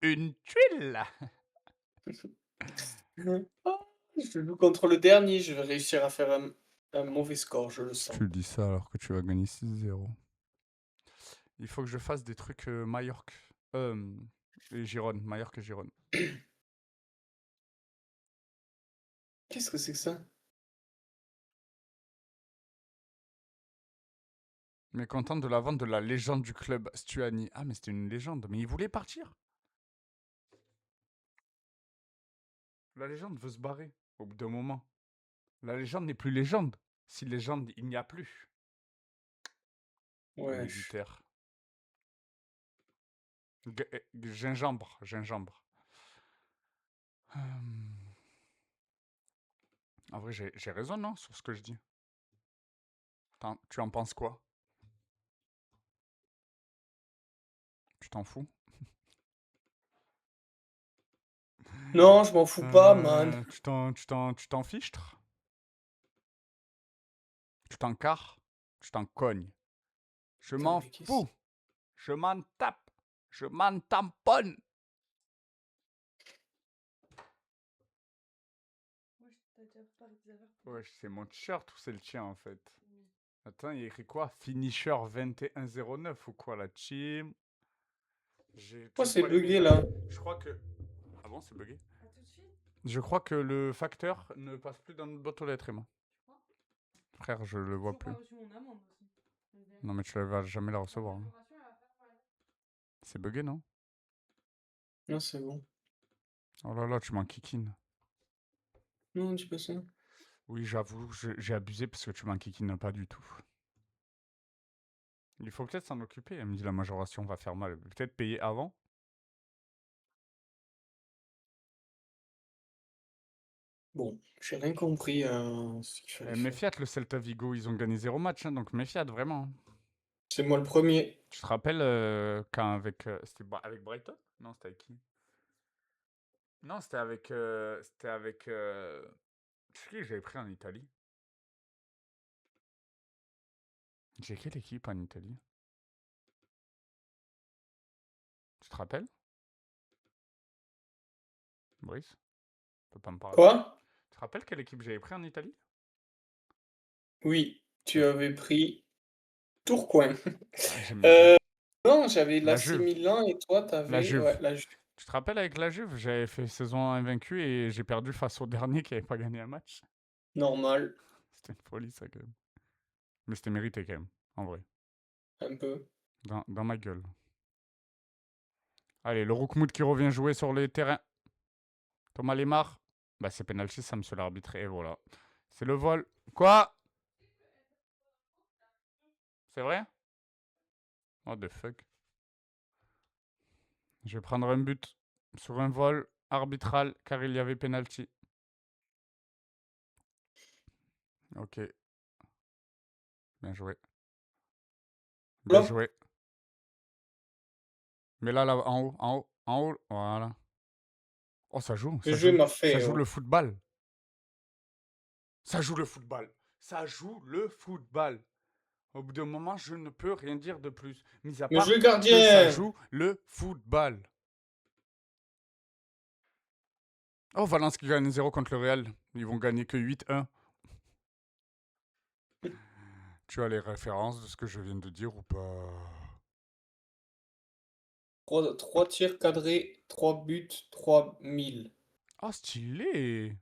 Une tuile. Ah, je joue contre le dernier, je vais réussir à faire un mauvais score, je le sens. Tu dis ça alors que tu vas gagner 6-0. Il faut que je fasse des trucs Majorque. Et Gironde, Majorque et Gironde. Qu'est-ce que c'est que ça? Mécontent de la vente de la légende du club Stuani. Ah, mais c'était une légende. Mais il voulait partir. La légende veut se barrer au bout d'un moment. La légende n'est plus légende. Si légende, il n'y a plus. Ouais. L'éditeur. Gingembre, gingembre. En vrai, j'ai raison, non, sur ce que je dis. Tu en penses quoi? Tu t'en fous? Non, je m'en fous pas, man. Tu t'en fichtres? Tu t'en carres? Tu t'en cognes? Je Putain, m'en mais qu'est-ce... fous! Je m'en tape! Je m'en tamponne! Moi, t'as déjà préparé tes affaires pour Ouais, c'est mon t-shirt ou c'est le tien en fait? demain. Attends, il y a écrit quoi? Finisher 2109 ou quoi la team? J'ai Pourquoi c'est toujours pas les bugué, messages. là? Je crois que. Ah bon, c'est bugué? À tout de suite. Je crois que le facteur ne passe plus dans notre boîte aux lettres, Emma. Tu crois? Frère, je le J'ai vois toujours plus. pas reçu mon amende aussi. SDF. Non, mais tu vas jamais la La recevoir. hein. facturation, elle va faire pour la lettre. C'est bugué, non? Non, c'est bon. Oh là là, tu m'enquiquines. Non, dis pas ça. Oui, j'avoue, j'ai abusé parce que tu m'enquiquines pas du tout. Il faut peut-être s'en occuper. Elle me dit la majoration va faire mal. Peut-être payer avant. Bon, j'ai rien compris à ce qu'il fallait Mais faire. Fiat, le Celta Vigo, ils ont gagné 0 match. hein, donc Fiat, vraiment. C'est moi le premier. Tu te rappelles quand avec. C'était avec Brighton? Non, c'était avec qui? Non, c'était avec. C'était avec. C'est qui que j'avais pris en Italie? J'ai quelle équipe en Italie? Tu te rappelles? Brice? Tu peux pas me parler? Quoi? Tu te rappelles quelle équipe j'avais pris en Italie? Oui, tu C'est- avais pris Tourcoing. Ah, j'aimais bien. Non, j'avais La l'AC Juve. Milan et toi, La t'avais Juve. ouais, la Juve. Tu te rappelles avec la Juve, j'avais fait saison invaincue et j'ai perdu face au dernier qui avait pas gagné un match. Normal, C'était une folie ça quand même. Mais c'était mérité quand même, en vrai. un peu. Dans ma gueule. Allez, le Roukmout qui revient jouer sur les terrains. Thomas Lemar. Bah c'est penalty ça, monsieur l'arbitre. Et voilà. C'est le vol. Quoi? C'est vrai? What the fuck? Je vais prendre un but sur un vol arbitral car il y avait penalty. Ok. Bien joué. Bien Là, joué. Mais là, en haut, en haut, en haut. Voilà. Oh, ça joue, le ça jeu joue. m'a Ça fait. joue le football. Ça joue le football. Ça joue le football. Au bout d'un moment, je ne peux rien dire de plus. Mis à Mais part jouer que ça gardien! joue le football. Oh, Valence qui gagne 0 contre le Real. Ils vont gagner que 8-1. Tu as les références de ce que je viens de dire ou pas? 3 tirs cadrés, 3 buts, 3000. Ah, stylé.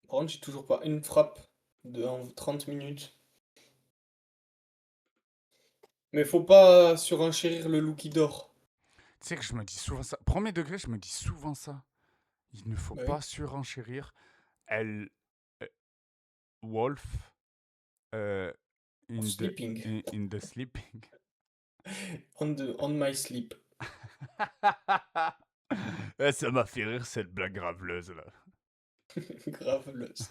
Par contre, j'ai toujours pas une frappe en 30 minutes. Mais faut pas surenchérir le loup qui dort. Tu sais que je me dis souvent ça. Premier degré, je me dis souvent ça. Il ne faut Bah pas oui. surenchérir. Elle. Wolf. euh, Of in the, sleeping. in the sleeping. On my sleep. Ça m'a fait rire cette blague graveleuse là. Graveleuse.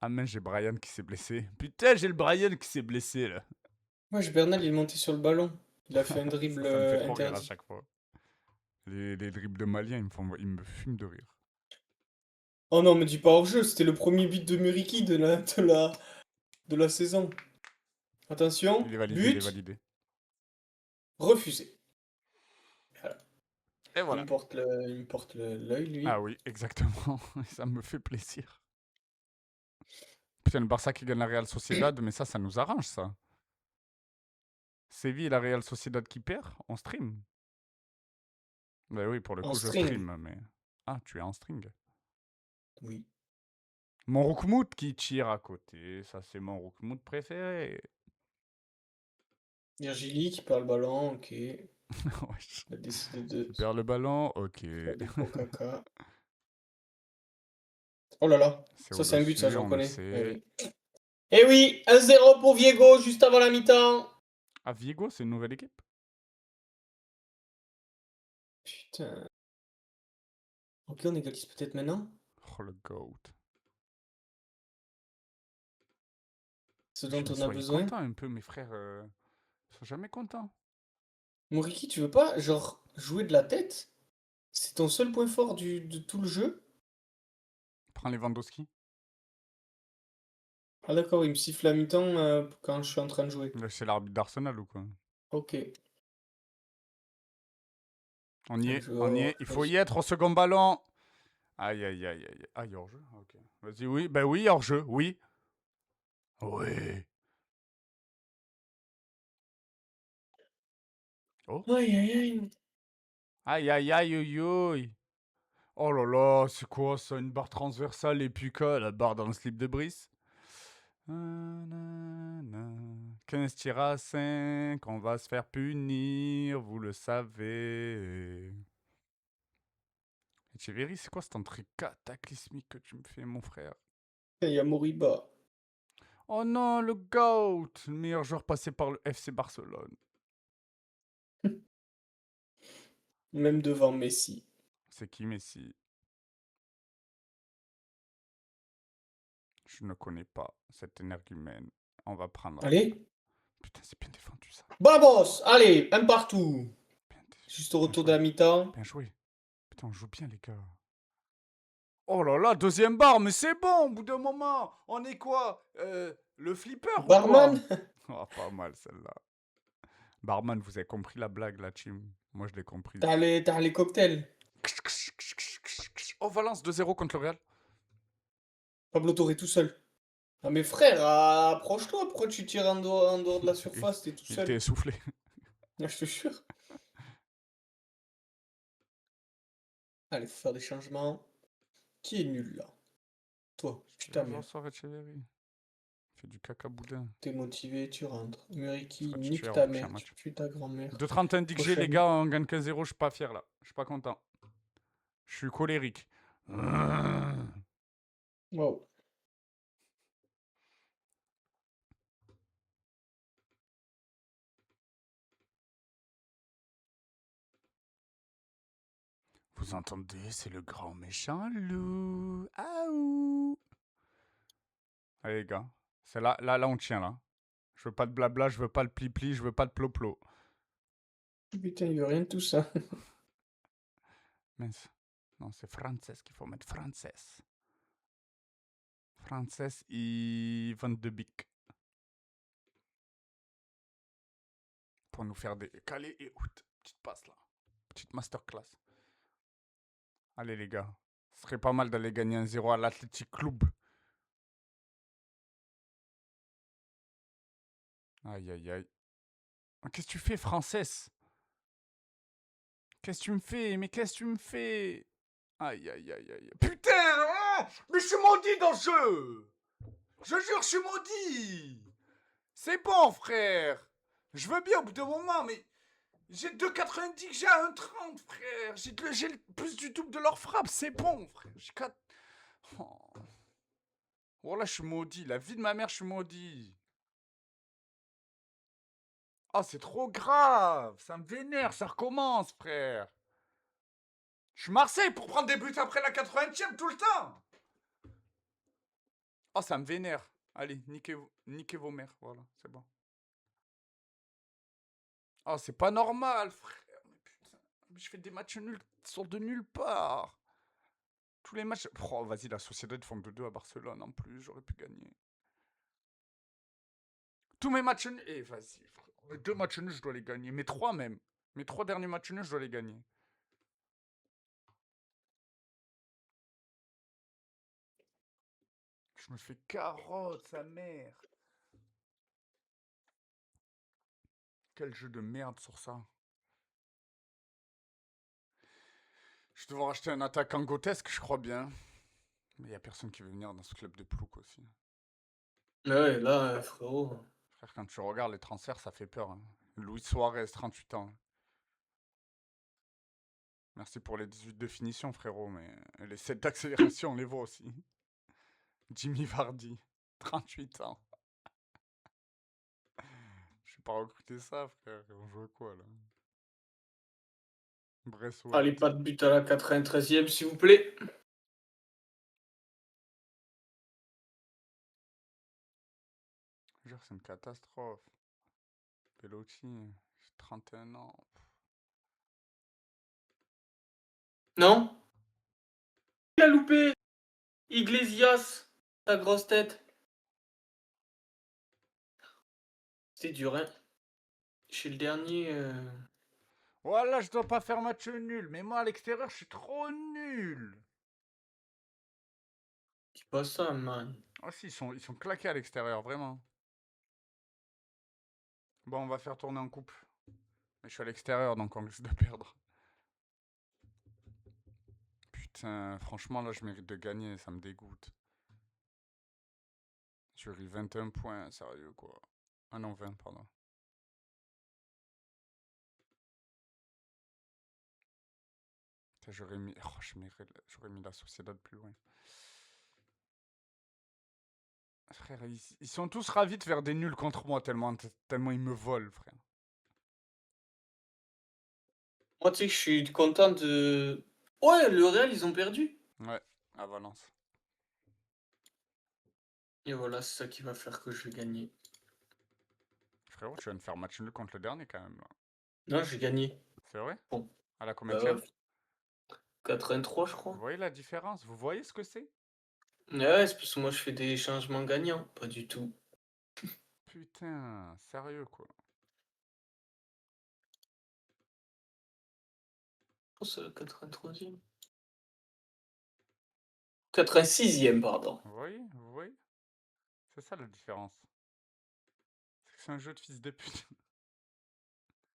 Ah mais j'ai Brian qui s'est blessé. Putain, j'ai le Brian qui s'est blessé là. Moi, Bernal, il est monté sur le ballon. Il a fait un dribble Ça me fait trop rire à interdit. chaque fois. Les dribbles de Malien, ils me fument de rire. Oh non, me dis pas hors-jeu, c'était le premier but de Muriqui de la saison. Attention, Il est validé, il est but, validé. refusé. Voilà. Et voilà. Il me porte l'œil, lui. Ah oui, exactement. Ça me fait plaisir. Putain, le Barça qui gagne la Real Sociedad, mais ça nous arrange ça. Séville et la Real Sociedad qui perd, on stream. Bah oui, pour le En coup, je string. stream, mais... Ah, tu es en string. Oui. Mon Roukmout qui tire à côté, ça c'est mon Roukmout préféré. Virgili qui perd le ballon, ok. Il Wesh. a décidé de Qui perd le ballon, ok. faire des gros caca. Oh là là, C'est ça c'est un but, ça au-dessus, je on le reconnais. sait. Oui. Eh oui, 1-0 pour Viego juste avant la mi-temps. Ah, Vigo, c'est une nouvelle équipe? Putain. Ok, on égalise peut-être maintenant. Oh, le GOAT. Ce dont on a Soyez besoin. contents un peu, mes frères. Ils sont jamais contents. Moriki, tu veux pas, genre, jouer de la tête? C'est ton seul point fort de tout le jeu? Prends Lewandowski. Ah d'accord, il me siffle à mi-temps quand je suis en train de jouer. C'est l'arbitre d'Arsenal ou quoi? Ok. On y Donc, est, je vais on y avoir est. Il faut y être au second ballon. Aïe, aïe, aïe, aïe. Ah, il y a hors-jeu? Ok. Vas-y, oui. Ben oui, hors-jeu, oui. Oui. Oh. Aïe aïe aïe. Aïe, aïe, aïe, aïe, aïe. Oh là là, c'est quoi ça? Une barre transversale et puis quoi? La barre dans le slip de Brice? 15 tirs à 5, on va se faire punir, vous le savez. Echeverry, c'est quoi cette entrée cataclysmique que tu me fais, mon frère? Il y a Moriba. Oh non, le GOAT, le meilleur joueur passé par le FC Barcelone. Même devant Messi. C'est qui Messi? Je ne connais pas cet énergumène. On va prendre. Allez. Putain, c'est bien défendu ça. Vamos! Allez, un partout. Bien Juste au bien retour de joué. la mi-temps. Bien joué. Putain, on joue bien, les gars. Oh là là, deuxième barre, mais c'est bon, au bout d'un moment. On est quoi? Le flipper ou quoi? Barman. Oh, pas mal celle-là. Barman, vous avez compris la blague, la team? Moi, je l'ai compris. T'as les cocktails. Oh, Valence 2-0 contre le Real. Pablo Torre tout seul. Ah mais frère, approche-toi, pourquoi tu tires en dehors de la surface, t'es tout Il était seul. essoufflé. Ah, je te jure. Allez, faut faire des changements. Qui est nul là? Toi, putain Bonjour, merde. soir, Echeverry. Fais du caca boudin. T'es motivé, tu rentres. Muriki, Sera nique titulaire ta au prochain mère, match. tu pues ta grand-mère. 2,31 dit que j'ai, les Prochaine. gars, on gagne 15-0, je suis pas fier là. Je suis pas content. Je suis colérique. Wow. Vous entendez, c'est le grand méchant loup. Aouh. Allez les gars, c'est là on tient là. Je veux pas de blabla, je veux pas de pli-pli, je veux pas de ploplo. Putain, il veut rien de tout ça. Mince. Non, c'est Frances qu'il faut mettre. Frances. Frances et Van de Beek. Pour nous faire des calés et out. Petite passe là. Petite masterclass. Allez les gars. Ce serait pas mal d'aller gagner 1-0 à l'Athletic Club. Aïe aïe aïe. Ah, qu'est-ce que tu fais, Frances? Qu'est-ce que tu me fais? Mais qu'est-ce que tu me fais? Aïe aïe aïe aïe. Putain! Mais je suis maudit dans ce jeu! Je jure, je suis maudit! C'est bon, frère! Je veux bien au bout d'un moment, mais j'ai 2,90 que j'ai à 1,30, frère! J'ai plus du double de leur frappe, c'est bon, frère! J'ai 4. Oh. Oh là, je suis maudit. La vie de ma mère, je suis maudit. Oh, c'est trop grave! Ça me vénère, ça recommence, frère! Je suis Marseille pour prendre des buts après la 80e tout le temps! Oh, ça me vénère. Allez, niquez vos mères, voilà, c'est bon. Oh, c'est pas normal, frère. Mais putain, je fais des matchs nuls qui sortent de nulle part. Tous les matchs. Oh, vas-y, la Sociedad font 2-2 à Barcelone en plus, j'aurais pu gagner. Tous mes matchs nuls. Eh, vas-y, frère. Mes 2 matchs nuls, je dois les gagner. Mes 3 même. Mes 3 derniers matchs nuls, je dois les gagner. Je me fais carotte, sa mère. Quel jeu de merde sur ça. Je vais devoir acheter un attaquant grotesque, je crois bien. Mais il a personne qui veut venir dans ce club de plouc aussi. Ouais, là, frérot. Frère, quand tu regardes les transferts, ça fait peur. Hein. Luis Suarez, 38 ans. Merci pour les 18 de finition, frérot, mais les 7 d'accélération, on les voit aussi. Jimmy Vardy, 38 ans. Je vais pas recruter ça, frère. On joue à quoi, là? Brest Allez, White. pas de but à la 93e, s'il vous plaît. Jure, c'est une catastrophe. Pelotti, j'ai 31 ans. Non? Il a loupé. Iglesias, ta grosse tête. C'est dur, hein. Chez le dernier. Voilà, je dois pas faire match nul, mais moi à l'extérieur, je suis trop nul. C'est pas ça, man. Ah si, ils sont claqués à l'extérieur, vraiment. Bon, on va faire tourner en coupe. Mais je suis à l'extérieur, donc on risque de perdre. Putain, franchement, là, je mérite de gagner, ça me dégoûte. J'aurais 21 points, sérieux, quoi. Ah non, 20, pardon. Putain, j'aurais mis... Oh, j'aurais mis la Sociedad plus loin. Frère, ils sont tous ravis de faire des nuls contre moi, tellement ils me volent, frère. Moi, tu sais que je suis content de... Ouais, le Real, ils ont perdu. Ouais, à Valence. Et voilà, c'est ça qui va faire que je vais gagner. Frérot, tu viens de faire match nul contre le dernier, quand même, là. Non, j'ai gagné. C'est vrai? Bon. À la Bah combienième? ouais. 83, je Vous crois. voyez la différence? Vous voyez ce que c'est? Ouais, c'est parce que moi, je fais des changements gagnants. Pas du tout. Putain, sérieux, quoi. Oh, c'est le 83e. 86e, pardon. Vous voyez? Vous voyez? C'est ça la différence. C'est que c'est un jeu de fils de pute.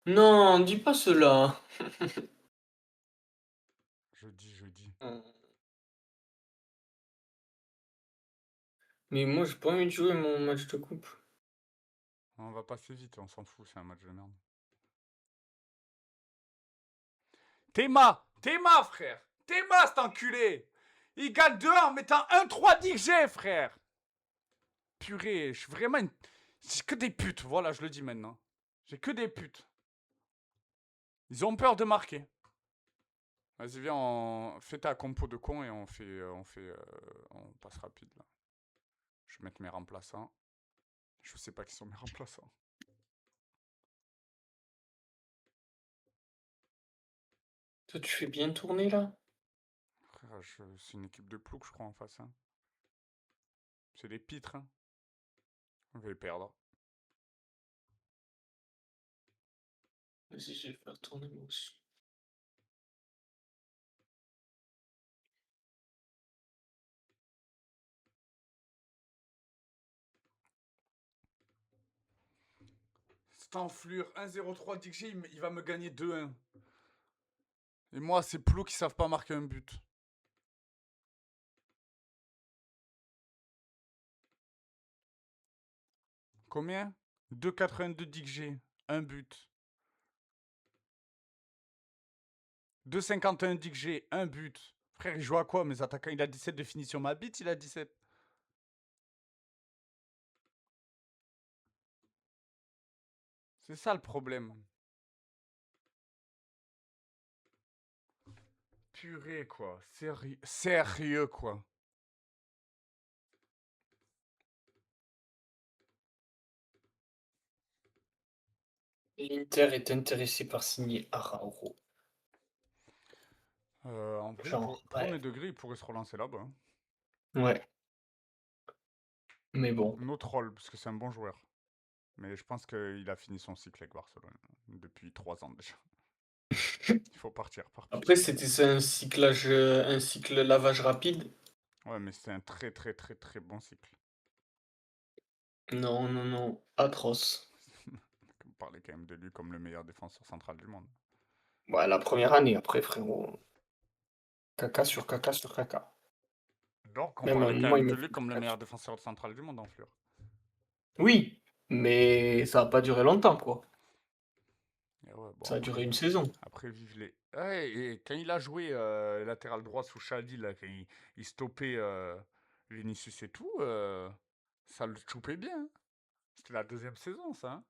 Non, dis pas cela. Je dis. Mais moi, j'ai pas envie de jouer mon match de coupe. On va passer vite, on s'en fout, c'est un match de merde. Théma, frère. Théma, cet enculé. Il gagne 2-1 en mettant 1-3 d'XG, frère. Purée, je suis vraiment une... J'ai que des putes, voilà, je le dis maintenant. J'ai que des putes. Ils ont peur de marquer. Vas-y, viens, fais ta compo de con et on passe rapide, là. Je vais mettre mes remplaçants. Je sais pas qui sont mes remplaçants. Toi, tu fais bien tourner, là? Frère, c'est une équipe de ploucs, je crois, en face. Hein. C'est des pitres. Hein. On va les perdre. Vas-y, je vais faire tourner moi aussi. Cette enflure, 1-0-3 DXG, il va me gagner 2-1. Et moi, c'est ploucs qui savent pas marquer un but. Combien? 2,82 DXG, un but. 2,51 DXG, un but. Frère, il joue à quoi, mes attaquants? Il a 17 de finition. Ma bite, il a 17. C'est ça le problème. Purée, quoi. Sérieux, quoi. L'Inter est intéressé par signer Araujo. En vrai, Genre, premier ouais. degré, il pourrait se relancer là-bas. Hein. Ouais. Mais bon. Notre rôle, parce que c'est un bon joueur. Mais je pense qu'il a fini son cycle avec Barcelone. Depuis 3 ans déjà. Il faut partir. Après, c'était un cycle lavage rapide. Ouais, mais c'est un très très très très bon cycle. Non, non, non. Atroce. On parlait quand même de lui comme le meilleur défenseur central du monde. Ouais, la première année, après, frérot. Caca sur caca sur caca. Donc, on Même parlait quand moi, il même de me lui fait comme le caca. meilleur défenseur central du monde en fleur. Oui, mais ça n'a pas duré longtemps, quoi. Et ouais, bon, Ça a duré une saison. Après, vive les. Ouais, et quand il a joué latéral droit sous Xavi, là, quand il stoppait Vinicius et tout, ça le choupait bien. Hein. C'était la deuxième saison, ça. Hein.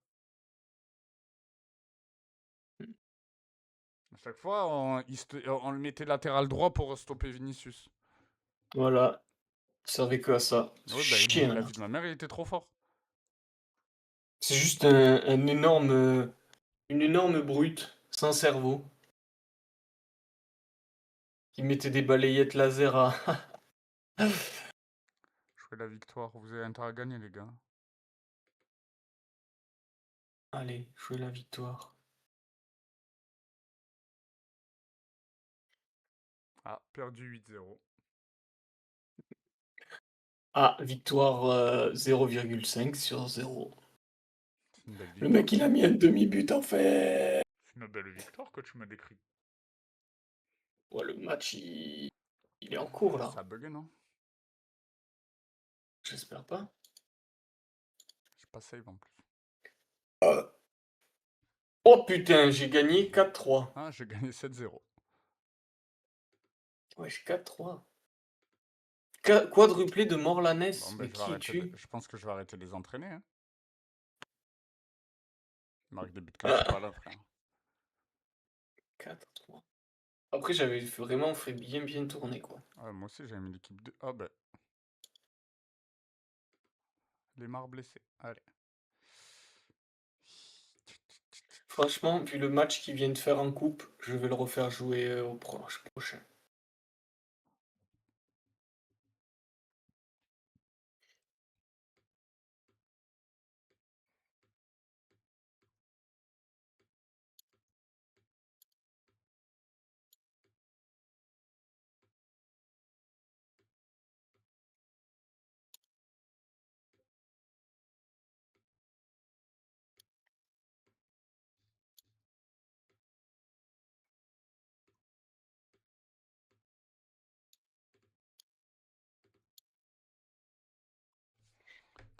À chaque fois, on le mettait latéral droit pour stopper Vinicius. Voilà. Il servait que à ça. Ouais, bah, Chien, la là. vie de ma mère, il était trop fort. C'est juste un énorme... Une énorme brute, sans cerveau. Qui mettait des balayettes laser à... Jouer la victoire, vous avez intérêt à gagner, les gars. Allez, jouer la victoire. Ah, perdu 8-0. Ah, victoire 0,5 sur 0. C'est une belle Le victoire. mec, il a mis un demi-but en fait. C'est une belle victoire que tu m'as décrit. Ouais, le match, il... Il est en cours là. Ça bug, non? J'espère pas. J'ai pas save en plus. Oh putain, j'ai gagné 4-3. Ah, j'ai gagné 7-0. Wesh, 4-3. Quadruplé de Morlanes. Bon, Mais ben, qui es-tu? je pense que je vais arrêter de les entraîner. Hein. Ils marquent des buts quand je suis pas là, frère. 4-3. Après, j'avais vraiment fait bien tourner, quoi. Ah, moi aussi, j'avais mis l'équipe 2. Ah, ben. Les marres blessés. Allez. Franchement, vu le match qu'ils viennent de faire en coupe, je vais le refaire jouer au prochain.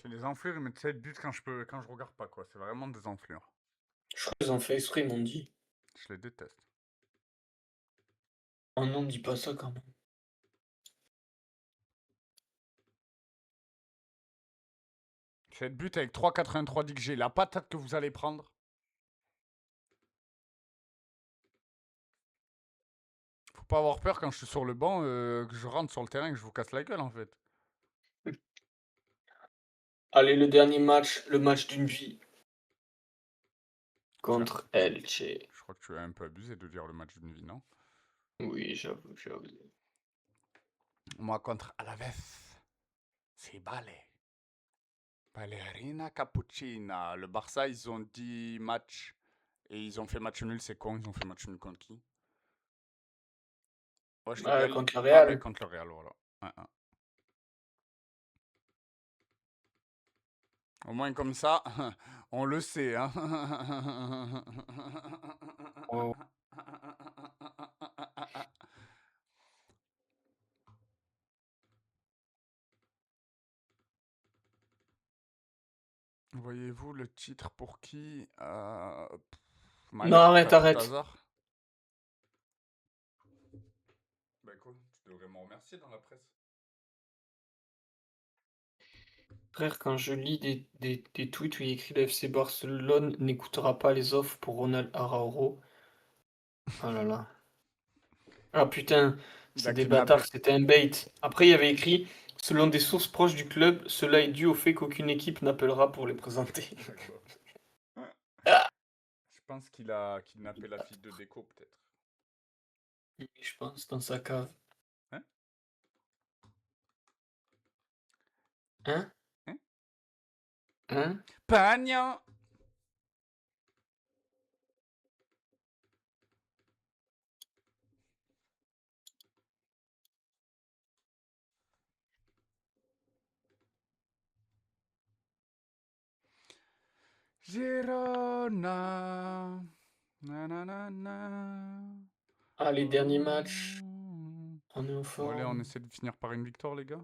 C'est des enflures, ils mettent 7 buts quand je regarde pas, quoi. C'est vraiment des enflures. Je crois qu'ils ont fait exprès, ils m'ont dit. Je les déteste. Oh non, dis pas ça quand même. 7 buts avec 3,83 d'XG. La patate que vous allez prendre. Faut pas avoir peur quand je suis sur le banc, que je rentre sur le terrain et que je vous casse la gueule, en fait. Allez, le dernier match, le match d'une vie. Contre Elche. Je crois que tu as un peu abusé de dire le match d'une vie, non? Oui, j'avoue. Moi, contre Alaves, c'est Ballet. Ballerina Cappuccina. Le Barça, ils ont 10 matchs. Et ils ont fait match nul, c'est con. Ils ont fait match nul contre qui? Ouais, je te gueule. Contre le Ah, Real. ben, contre le Real, voilà. Ouais. Au moins comme ça, on le sait. Hein. Oh. Voyez-vous le titre pour qui Non, arrête. Hasard. Bah écoute, tu devrais me remercier dans la presse. Frère, quand je lis des tweets où il écrit le FC Barcelone n'écoutera pas les offres pour Ronald Araujo. Oh là là. Ah putain, Il c'est a des kidnappé. bâtards, c'était un bait. Après, il y avait écrit, selon des sources proches du club, cela est dû au fait qu'aucune équipe n'appellera pour les présenter. Je pense qu'il a kidnappé la fille de Déco, peut-être. Je pense, dans sa cave. Hein? Hein? Hein? Hein? Pagnan! Girona. Nanana. Ah, les derniers matchs, on est au Bon, allez, on forme. essaie de finir par une victoire, les gars.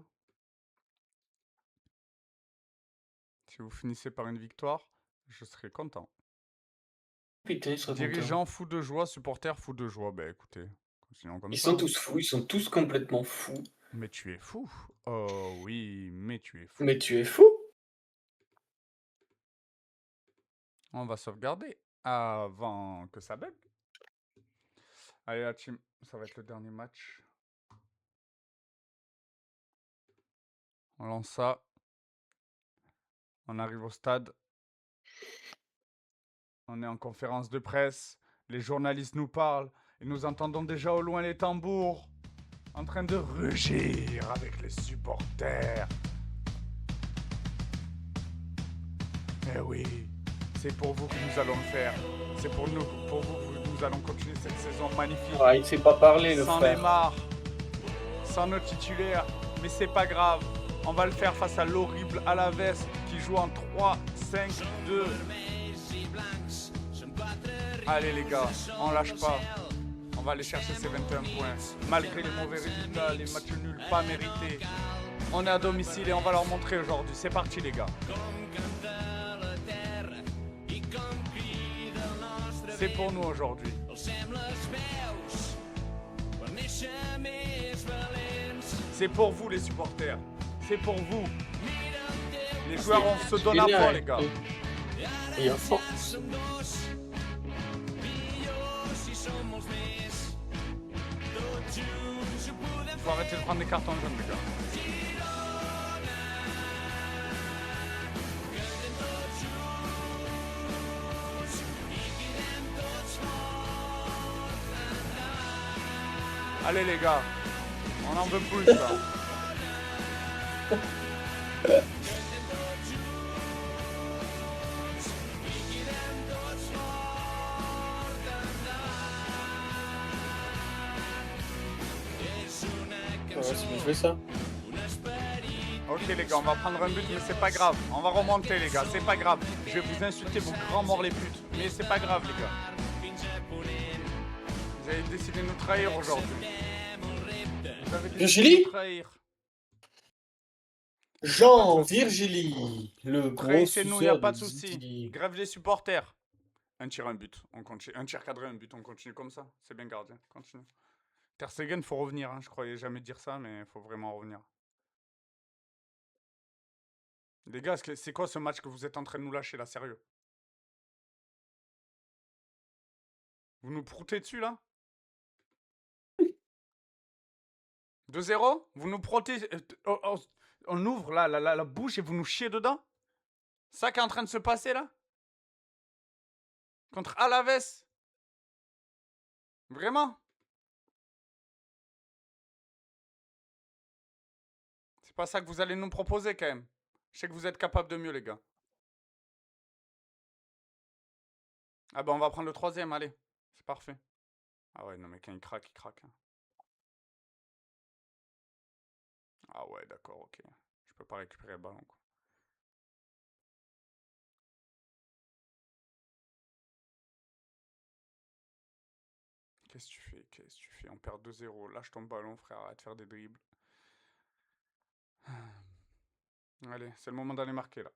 Si vous finissez par une victoire, je serai content. Putain, ils seraient contents. Dirigeants fous de joie, supporters fous de joie. Bah écoutez, continuons comme Ils ça. sont tous fous, ils sont tous complètement fous. Mais tu es fou. Oh oui, mais tu es fou. Mais tu es fou? On va sauvegarder avant que ça bug. Allez la team, ça va être le dernier match. On lance ça. On arrive au stade. On est en conférence de presse. Les journalistes nous parlent. Et nous entendons déjà au loin les tambours. En train de rugir avec les supporters. Eh oui, c'est pour vous que nous allons le faire. C'est pour vous que nous allons continuer cette saison magnifique. Ah, il sait pas parler, le Sans frère. Neymar, sans nos titulaires, mais c'est pas grave. On va le faire face à l'horrible Alaves qui joue en 3-5-2. Allez les gars, on lâche pas. On va aller chercher ces 21 points. Malgré les mauvais résultats, les matchs nuls pas mérités. On est à domicile et on va leur montrer aujourd'hui. C'est parti les gars. C'est pour nous aujourd'hui. C'est pour vous les supporters. C'est pour vous. Les joueurs, on se donne à fond les gars. Et à fond. Faut arrêter de prendre des cartons jaunes les gars. Allez les gars, on en veut plus là. Ouais, c'est bien joué ça. Ok les gars, on va prendre un but mais c'est pas grave. On va remonter les gars, c'est pas grave. Je vais vous insulter vos grands morts les putes. Mais c'est pas grave les gars. Vous avez décidé de nous trahir aujourd'hui. Vous avez décidé Virgilie de nous trahir. Jean Virgilie, le gros Trahissez-nous, y a suceur pas de de soucis. Ziti. Grève des supporters. Un tir, un but. On continue. Un tir cadré, un but. On continue comme ça. C'est bien gardien. Continue. Ter Stegen, faut revenir. Hein. Je croyais jamais dire ça, mais faut vraiment revenir. Les gars, c'est quoi ce match que vous êtes en train de nous lâcher là, sérieux? Vous nous proutez dessus là? 2-0? Vous nous protégez. On ouvre là, la bouche et vous nous chiez dedans? Ça qui est en train de se passer là? Contre Alaves? Vraiment? C'est pas ça que vous allez nous proposer quand même. Je sais que vous êtes capable de mieux les gars. Ah bah on va prendre le troisième, allez. C'est parfait. Ah ouais, non mais quand il craque, il craque. Hein. Ah ouais, d'accord, ok. Je peux pas récupérer le ballon quoi. Qu'est-ce que tu fais? Qu'est-ce que tu fais? On perd 2-0. Lâche ton ballon, frère. Arrête de faire des dribbles. Allez, c'est le moment d'aller marquer, là.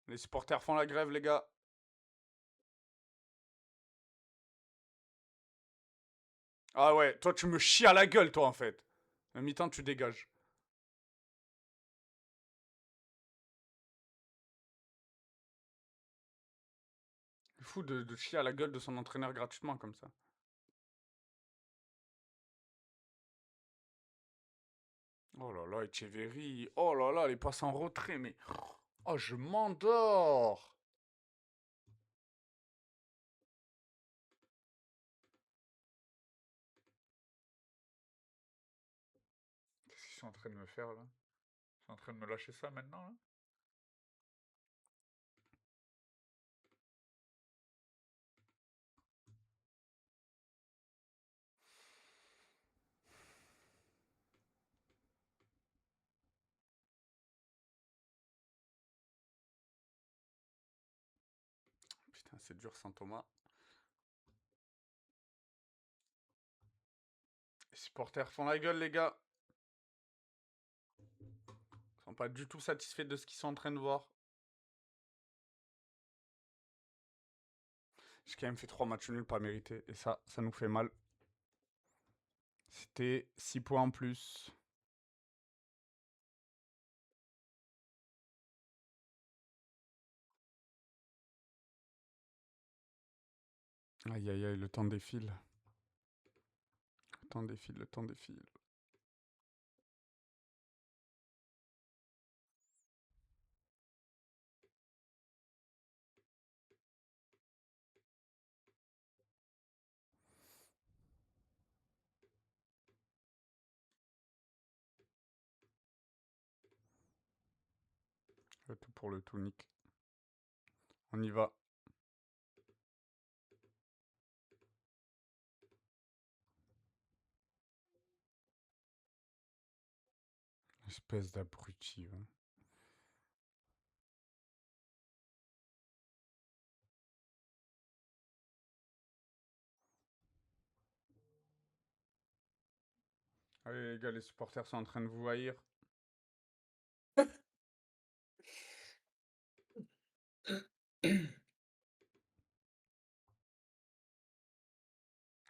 Les supporters font la grève, les gars. Ah ouais, toi, tu me chies à la gueule, toi, en fait. À mi-temps, tu dégages. C'est fou de chier à la gueule de son entraîneur gratuitement, comme ça. Oh là là, Echeverry. Oh là là, les passes en retrait, mais... Oh, je m'endors. Qu'est-ce qu'ils sont en train de me faire, là? Ils sont en train de me lâcher ça, maintenant, là? Putain, c'est dur sans Thomas. Les supporters font la gueule, les gars. Ils sont pas du tout satisfaits de ce qu'ils sont en train de voir. J'ai quand même fait 3 matchs nuls pas mérités. Et ça nous fait mal. C'était 6 points en plus. Aïe aïe aïe, le temps défile. Le temps défile, le temps défile. Le tout pour le tout, Nick. On y va. Espèce d'abruti. Hein. Allez les gars, les supporters sont en train de vous haïr.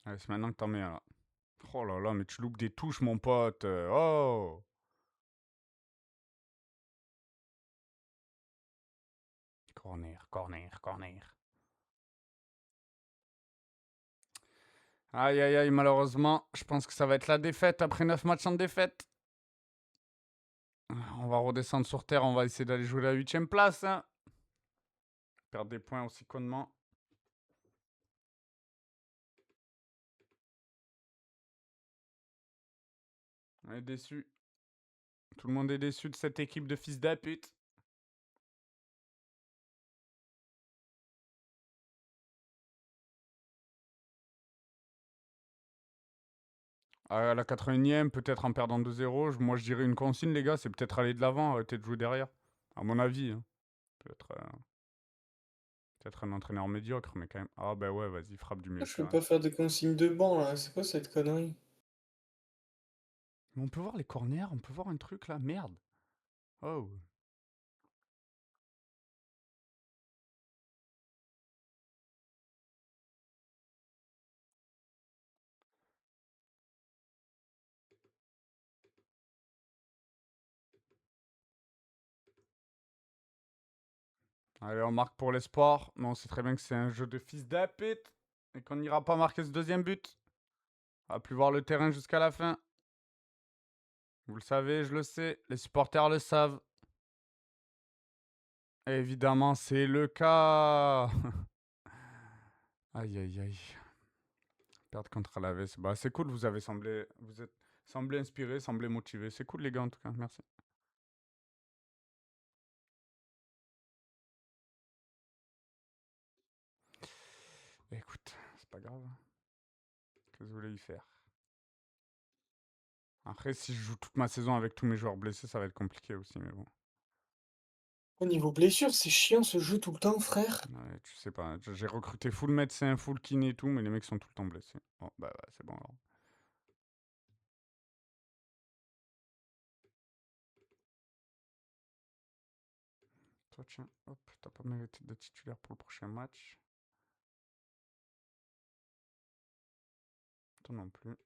Allez, c'est maintenant que t'en mets un là. Oh là là, mais tu loupes des touches, mon pote. Oh! Corner, corner, corner. Aïe aïe aïe, malheureusement, je pense que ça va être la défaite après 9 matchs en défaite. On va redescendre sur terre, on va essayer d'aller jouer la 8ème place. Hein. Perdre des points aussi connement. On est déçu. Tout le monde est déçu de cette équipe de fils de pute. À la 81ème, peut-être en perdant 2-0. Moi, je dirais une consigne, les gars, c'est peut-être aller de l'avant, arrêter de jouer derrière. À mon avis. Hein. Peut-être un entraîneur médiocre, mais quand même. Ah bah ouais, vas-y, frappe du milieu de Je peux terrain. pas faire de consigne de banc là, c'est quoi cette connerie? Mais on peut voir les corners, on peut voir un truc là, merde. Oh. Allez, on marque pour l'espoir, mais on sait très bien que c'est un jeu de fils de pute et qu'on n'ira pas marquer ce deuxième but. On va plus voir le terrain jusqu'à la fin. Vous le savez, je le sais, les supporters le savent. Et évidemment, c'est le cas. Aïe aïe aïe. Perdre contre Alaves. Bah, c'est cool, vous êtes semblé inspiré, semblé motivé. C'est cool les gars en tout cas, merci. Écoute, c'est pas grave. Qu'est-ce que vous voulez y faire? Après, si je joue toute ma saison avec tous mes joueurs blessés, ça va être compliqué aussi, mais bon. Au niveau blessure, c'est chiant ce jeu tout le temps, frère. Ouais, tu sais pas, j'ai recruté full médecin, full kiné et tout, mais les mecs sont tout le temps blessés. Bon, bah ouais, c'est bon alors. Toi, tiens, hop, t'as pas mérité d'être titulaire pour le prochain match. Toi non plus.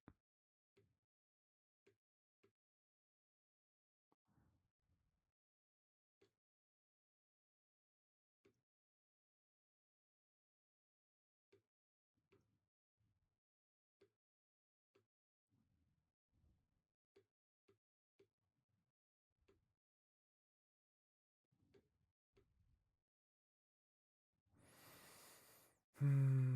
Hmm.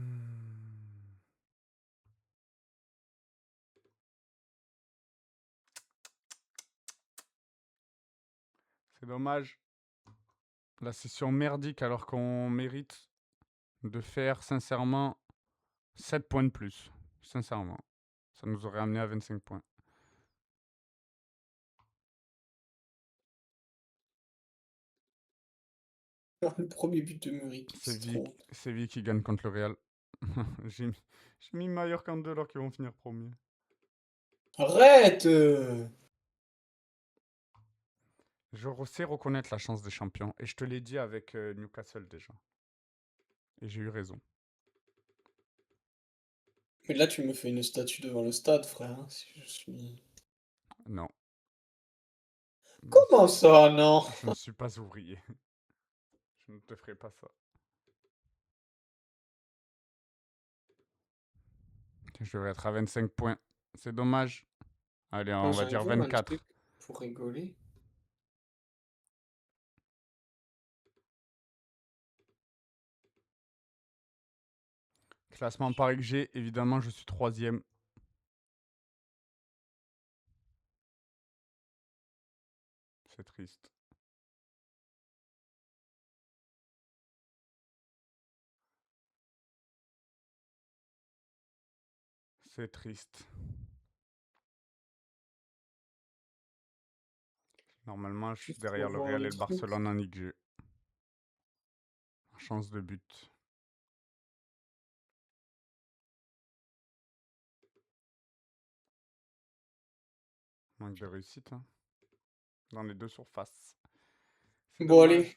C'est dommage. La session merdique alors qu'on mérite de faire sincèrement 7 points de plus. Sincèrement. Ça nous aurait amené à 25 points. Le premier but de Muric, c'est trop. C'est Séville qui gagne contre le Real. J'ai mis Mallorca en deux alors qu'ils vont finir premier. Arrête! Je sais reconnaître la chance des champions. Et je te l'ai dit avec Newcastle déjà. Et j'ai eu raison. Mais là, tu me fais une statue devant le stade, frère. Si je suis. Non. Comment ça, non? Je ne suis pas ouvrier. Je ne te ferai pas ça. Je devrais être à 25 points. C'est dommage. Allez, on va dire J'envoie un 24. truc pour rigoler. Classement par XG, évidemment, je suis troisième. C'est triste. C'est triste. Normalement, je suis Juste derrière pour le voir Real le et le truc. Barcelone en XG. Chance de but. Manque de réussite, hein. Dans les deux surfaces. Bon, Dommage. allez.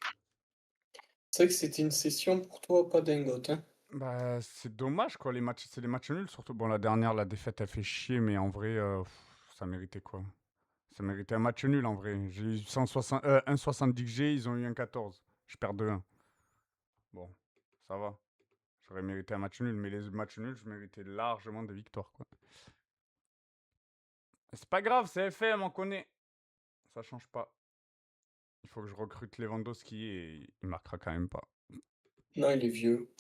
C'est vrai que c'était une session pour toi, pas dingote, hein. Bah, c'est dommage, quoi, les matchs. C'est les matchs nuls, surtout. Bon, la dernière, la défaite, elle fait chier, mais en vrai, ça méritait quoi? Ça méritait un match nul, en vrai. J'ai eu 1,70 G, ils ont eu un 14. Je perds de 1. Bon, ça va. J'aurais mérité un match nul, mais les matchs nuls, je méritais largement des victoires, quoi. C'est pas grave, c'est FM, on connaît. Ça change pas. Il faut que je recrute Lewandowski et il marquera quand même pas. Non, il est vieux.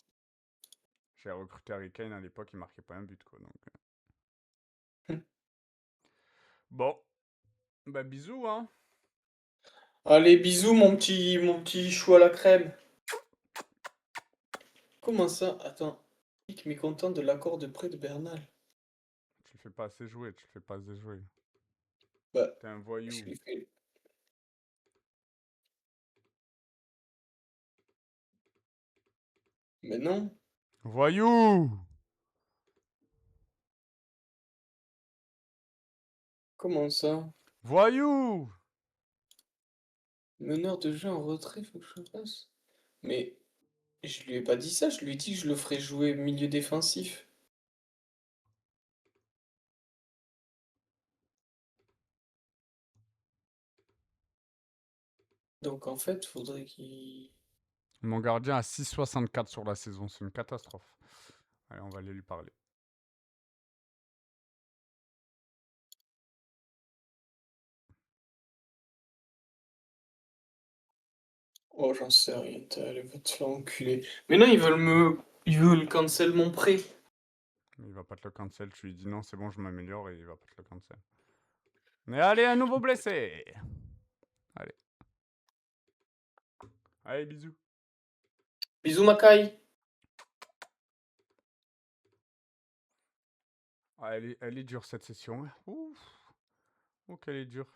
J'ai recruté Harry Kane à l'époque, il marquait pas un but, quoi. Donc. Bon, bah bisous, hein. Allez, bisous, mon petit chou à la crème. Comment ça? Attends. Pique mécontent de l'accord de prêt de Bernal. Tu le fais pas assez jouer, tu le fais pas assez jouer. Bah, T'es un je voyou. l'ai fait. Mais non. Voyou! Comment ça? Voyou! Meneur de jeu en retrait, faut que je fasse. Mais je lui ai pas dit ça, je lui ai dit que je le ferais jouer milieu défensif. Donc en fait, faudrait qu'il... Mon gardien a 6,64 sur la saison, c'est une catastrophe. Allez, on va aller lui parler. Oh, j'en sais rien, allez, va te faire enculer. Mais non, ils veulent me... Ils veulent cancel mon prêt. Il va pas te le cancel, tu lui dis non, c'est bon, je m'améliore et il va pas te le cancel. Mais allez, un nouveau blessé! Allez. Allez, bisous. Bisous, Makai. Ah, elle est dure cette session. Ouf. Oh, qu'elle est dure.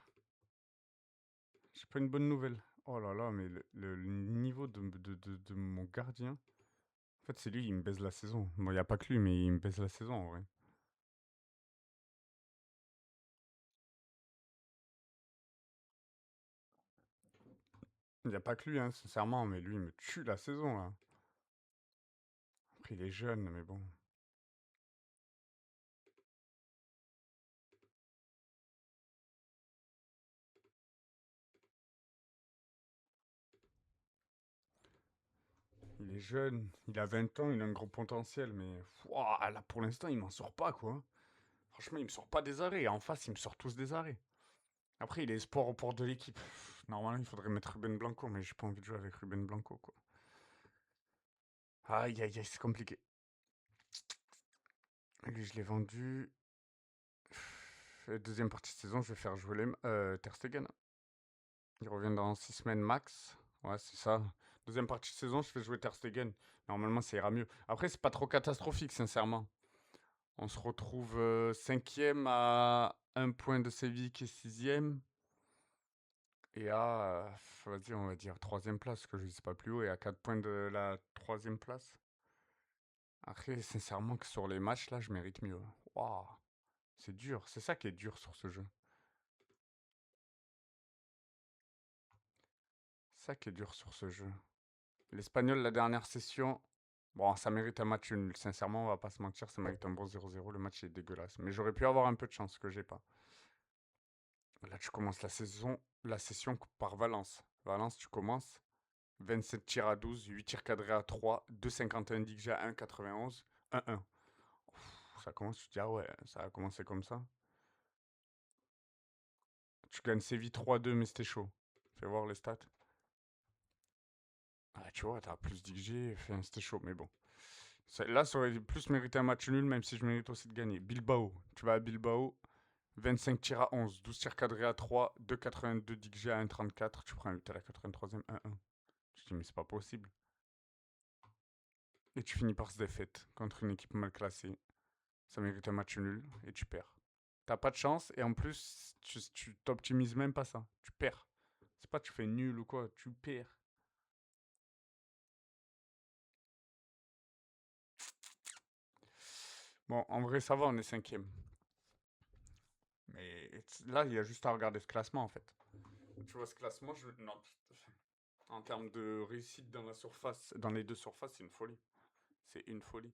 J'ai pas une bonne nouvelle. Oh là là, mais le niveau de mon gardien. En fait, c'est lui, il me baise la saison. Bon, y a pas que lui, mais il me baise la saison en vrai. Y a pas que lui, hein, sincèrement, mais lui, il me tue la saison là. Après, il est jeune, mais bon. Il est jeune, il a 20 ans, il a un gros potentiel, mais ouah, là pour l'instant il m'en sort pas quoi. Franchement, il me sort pas des arrêts. En face, il me sort tous des arrêts. Après, il est sport au port de l'équipe. Normalement, il faudrait mettre Ruben Blanco, mais j'ai pas envie de jouer avec Ruben Blanco quoi. Aïe aïe aïe, c'est compliqué. Lui, je l'ai vendu. Deuxième partie de saison, je vais faire jouer Ter Stegen. Il revient dans 6 semaines max. Ouais, c'est ça. Deuxième partie de saison, je fais jouer Ter Stegen. Normalement, ça ira mieux. Après, c'est pas trop catastrophique, sincèrement. On se retrouve 5e à 1 point de Séville qui est 6e. Et à, vas-y, on va dire 3e place, que je ne sais pas plus haut, et à 4 points de la 3e place. Après, sincèrement, que sur les matchs, là, je mérite mieux. Waouh, c'est dur. C'est ça qui est dur sur ce jeu. C'est ça qui est dur sur ce jeu. L'Espagnol, la dernière session, bon, ça mérite un match nul. Sincèrement, on va pas se mentir, ça mérite un bon 0-0. Le match est dégueulasse. Mais j'aurais pu avoir un peu de chance que j'ai pas. Là, tu commences la session par Valence. Valence, tu commences 27 tirs à 12, 8 tirs cadrés à 3, 2,51 d'XG à 1,91, 1-1. Ça commence, tu te dis, ah ouais, ça a commencé comme ça. Tu gagnes Séville 3-2, mais c'était chaud. Fais voir les stats. Ah, tu vois, t'as plus d'XG, c'était chaud, mais bon. Là, ça aurait plus mérité un match nul, même si je mérite aussi de gagner. Bilbao, tu vas à Bilbao, 25 tirs à 11, 12 tirs cadrés à 3, 2,82 d'XG à 1,34. Tu prends un 8 à la 83e, 1-1. Tu te dis, mais c'est pas possible. Et tu finis par se défaite contre une équipe mal classée. Ça mérite un match nul et tu perds. T'as pas de chance et en plus, tu t'optimises même pas ça. Tu perds. C'est pas tu fais nul ou quoi, tu perds. Bon, en vrai, ça va, on est 5e. Mais là, il y a juste à regarder ce classement, en fait. Tu vois, ce classement, non. En termes de réussite dans la surface, dans les deux surfaces, c'est une folie. C'est une folie.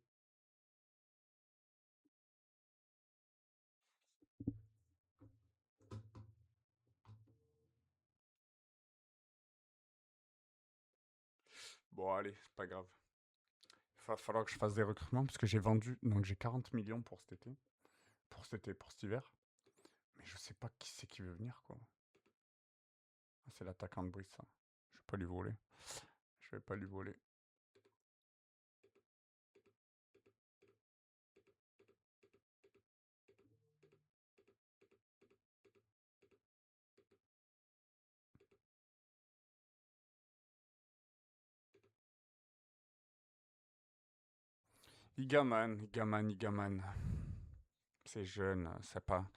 Bon, allez, c'est pas grave. Il va falloir que je fasse des recrutements parce que j'ai vendu, donc j'ai 40 millions pour cet été. Pour cet hiver. Mais je sais pas qui c'est qui veut venir, quoi. Ah, c'est l'attaquant de Brice, ça. Je vais pas lui voler. Je vais pas lui voler. Igaman. C'est jeune, c'est pas.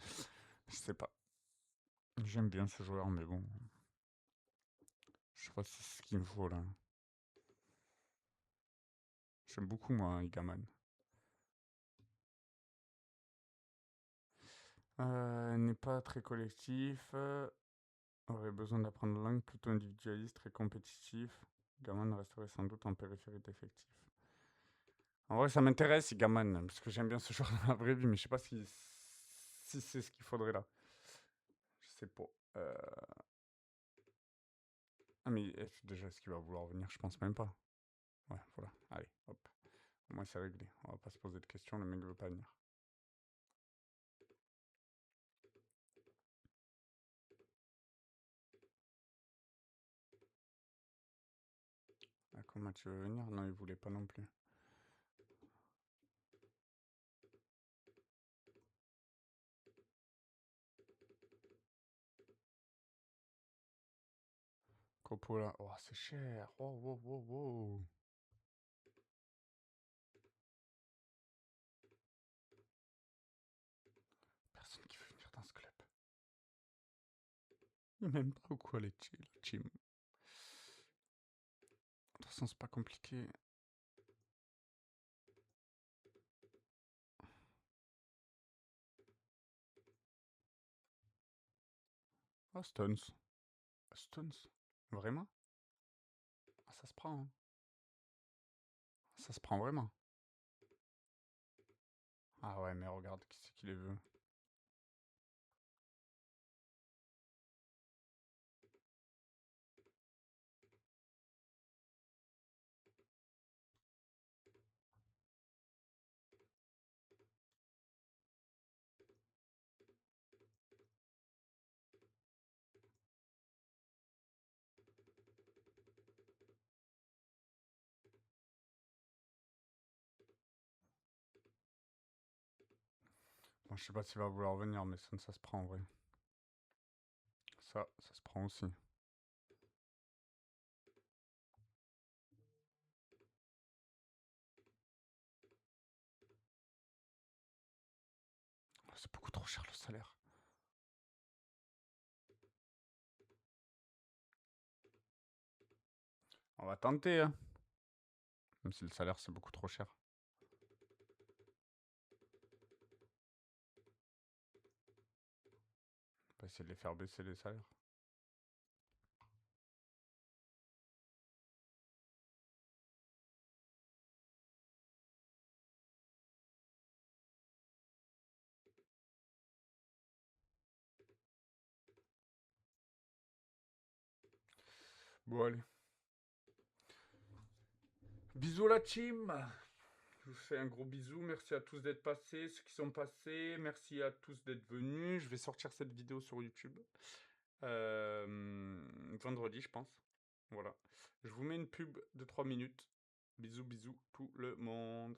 Je sais pas. J'aime bien ce joueur, mais bon. Je sais pas si c'est ce qu'il me faut là. J'aime beaucoup moi, Igaman. N'est pas très collectif. Aurait besoin d'apprendre langue plutôt individualiste, très compétitif. Igaman resterait sans doute en périphérie d'effectif. En vrai, ça m'intéresse, Igaman, parce que j'aime bien ce joueur dans la vraie vie, mais je sais pas si c'est ce qu'il faudrait là. Je sais pas. Ah mais déjà, est-ce qu'il va vouloir venir? Je pense même pas. Ouais, voilà. Allez, hop. Au moins, c'est réglé. On va pas se poser de questions, le mec veut pas venir. Ah, comment tu veux venir? Non, il voulait pas non plus. Coppola. Oh, c'est cher. Oh, wow, wow, wow. Personne qui veut venir dans ce club. Il m'aime pas ou quoi, les team? De toute façon, c'est pas compliqué. Oh, Stones. Stones? Vraiment? Ah, ça se prend, hein. Ça se prend vraiment. Ah ouais, mais regarde, qui c'est qui les veut? Bon, je sais pas s'il va vouloir venir, mais ça se prend en vrai. Ça se prend aussi. Oh, c'est beaucoup trop cher le salaire. On va tenter, hein. Même si le salaire c'est beaucoup trop cher. On va essayer de les faire baisser les salaires. Bon, allez. Bisous la team. Je vous fais un gros bisou. Merci à tous d'être passés. Ceux qui sont passés, merci à tous d'être venus. Je vais sortir cette vidéo sur YouTube. Vendredi, je pense. Voilà. Je vous mets une pub de 3 minutes. Bisous, bisous tout le monde.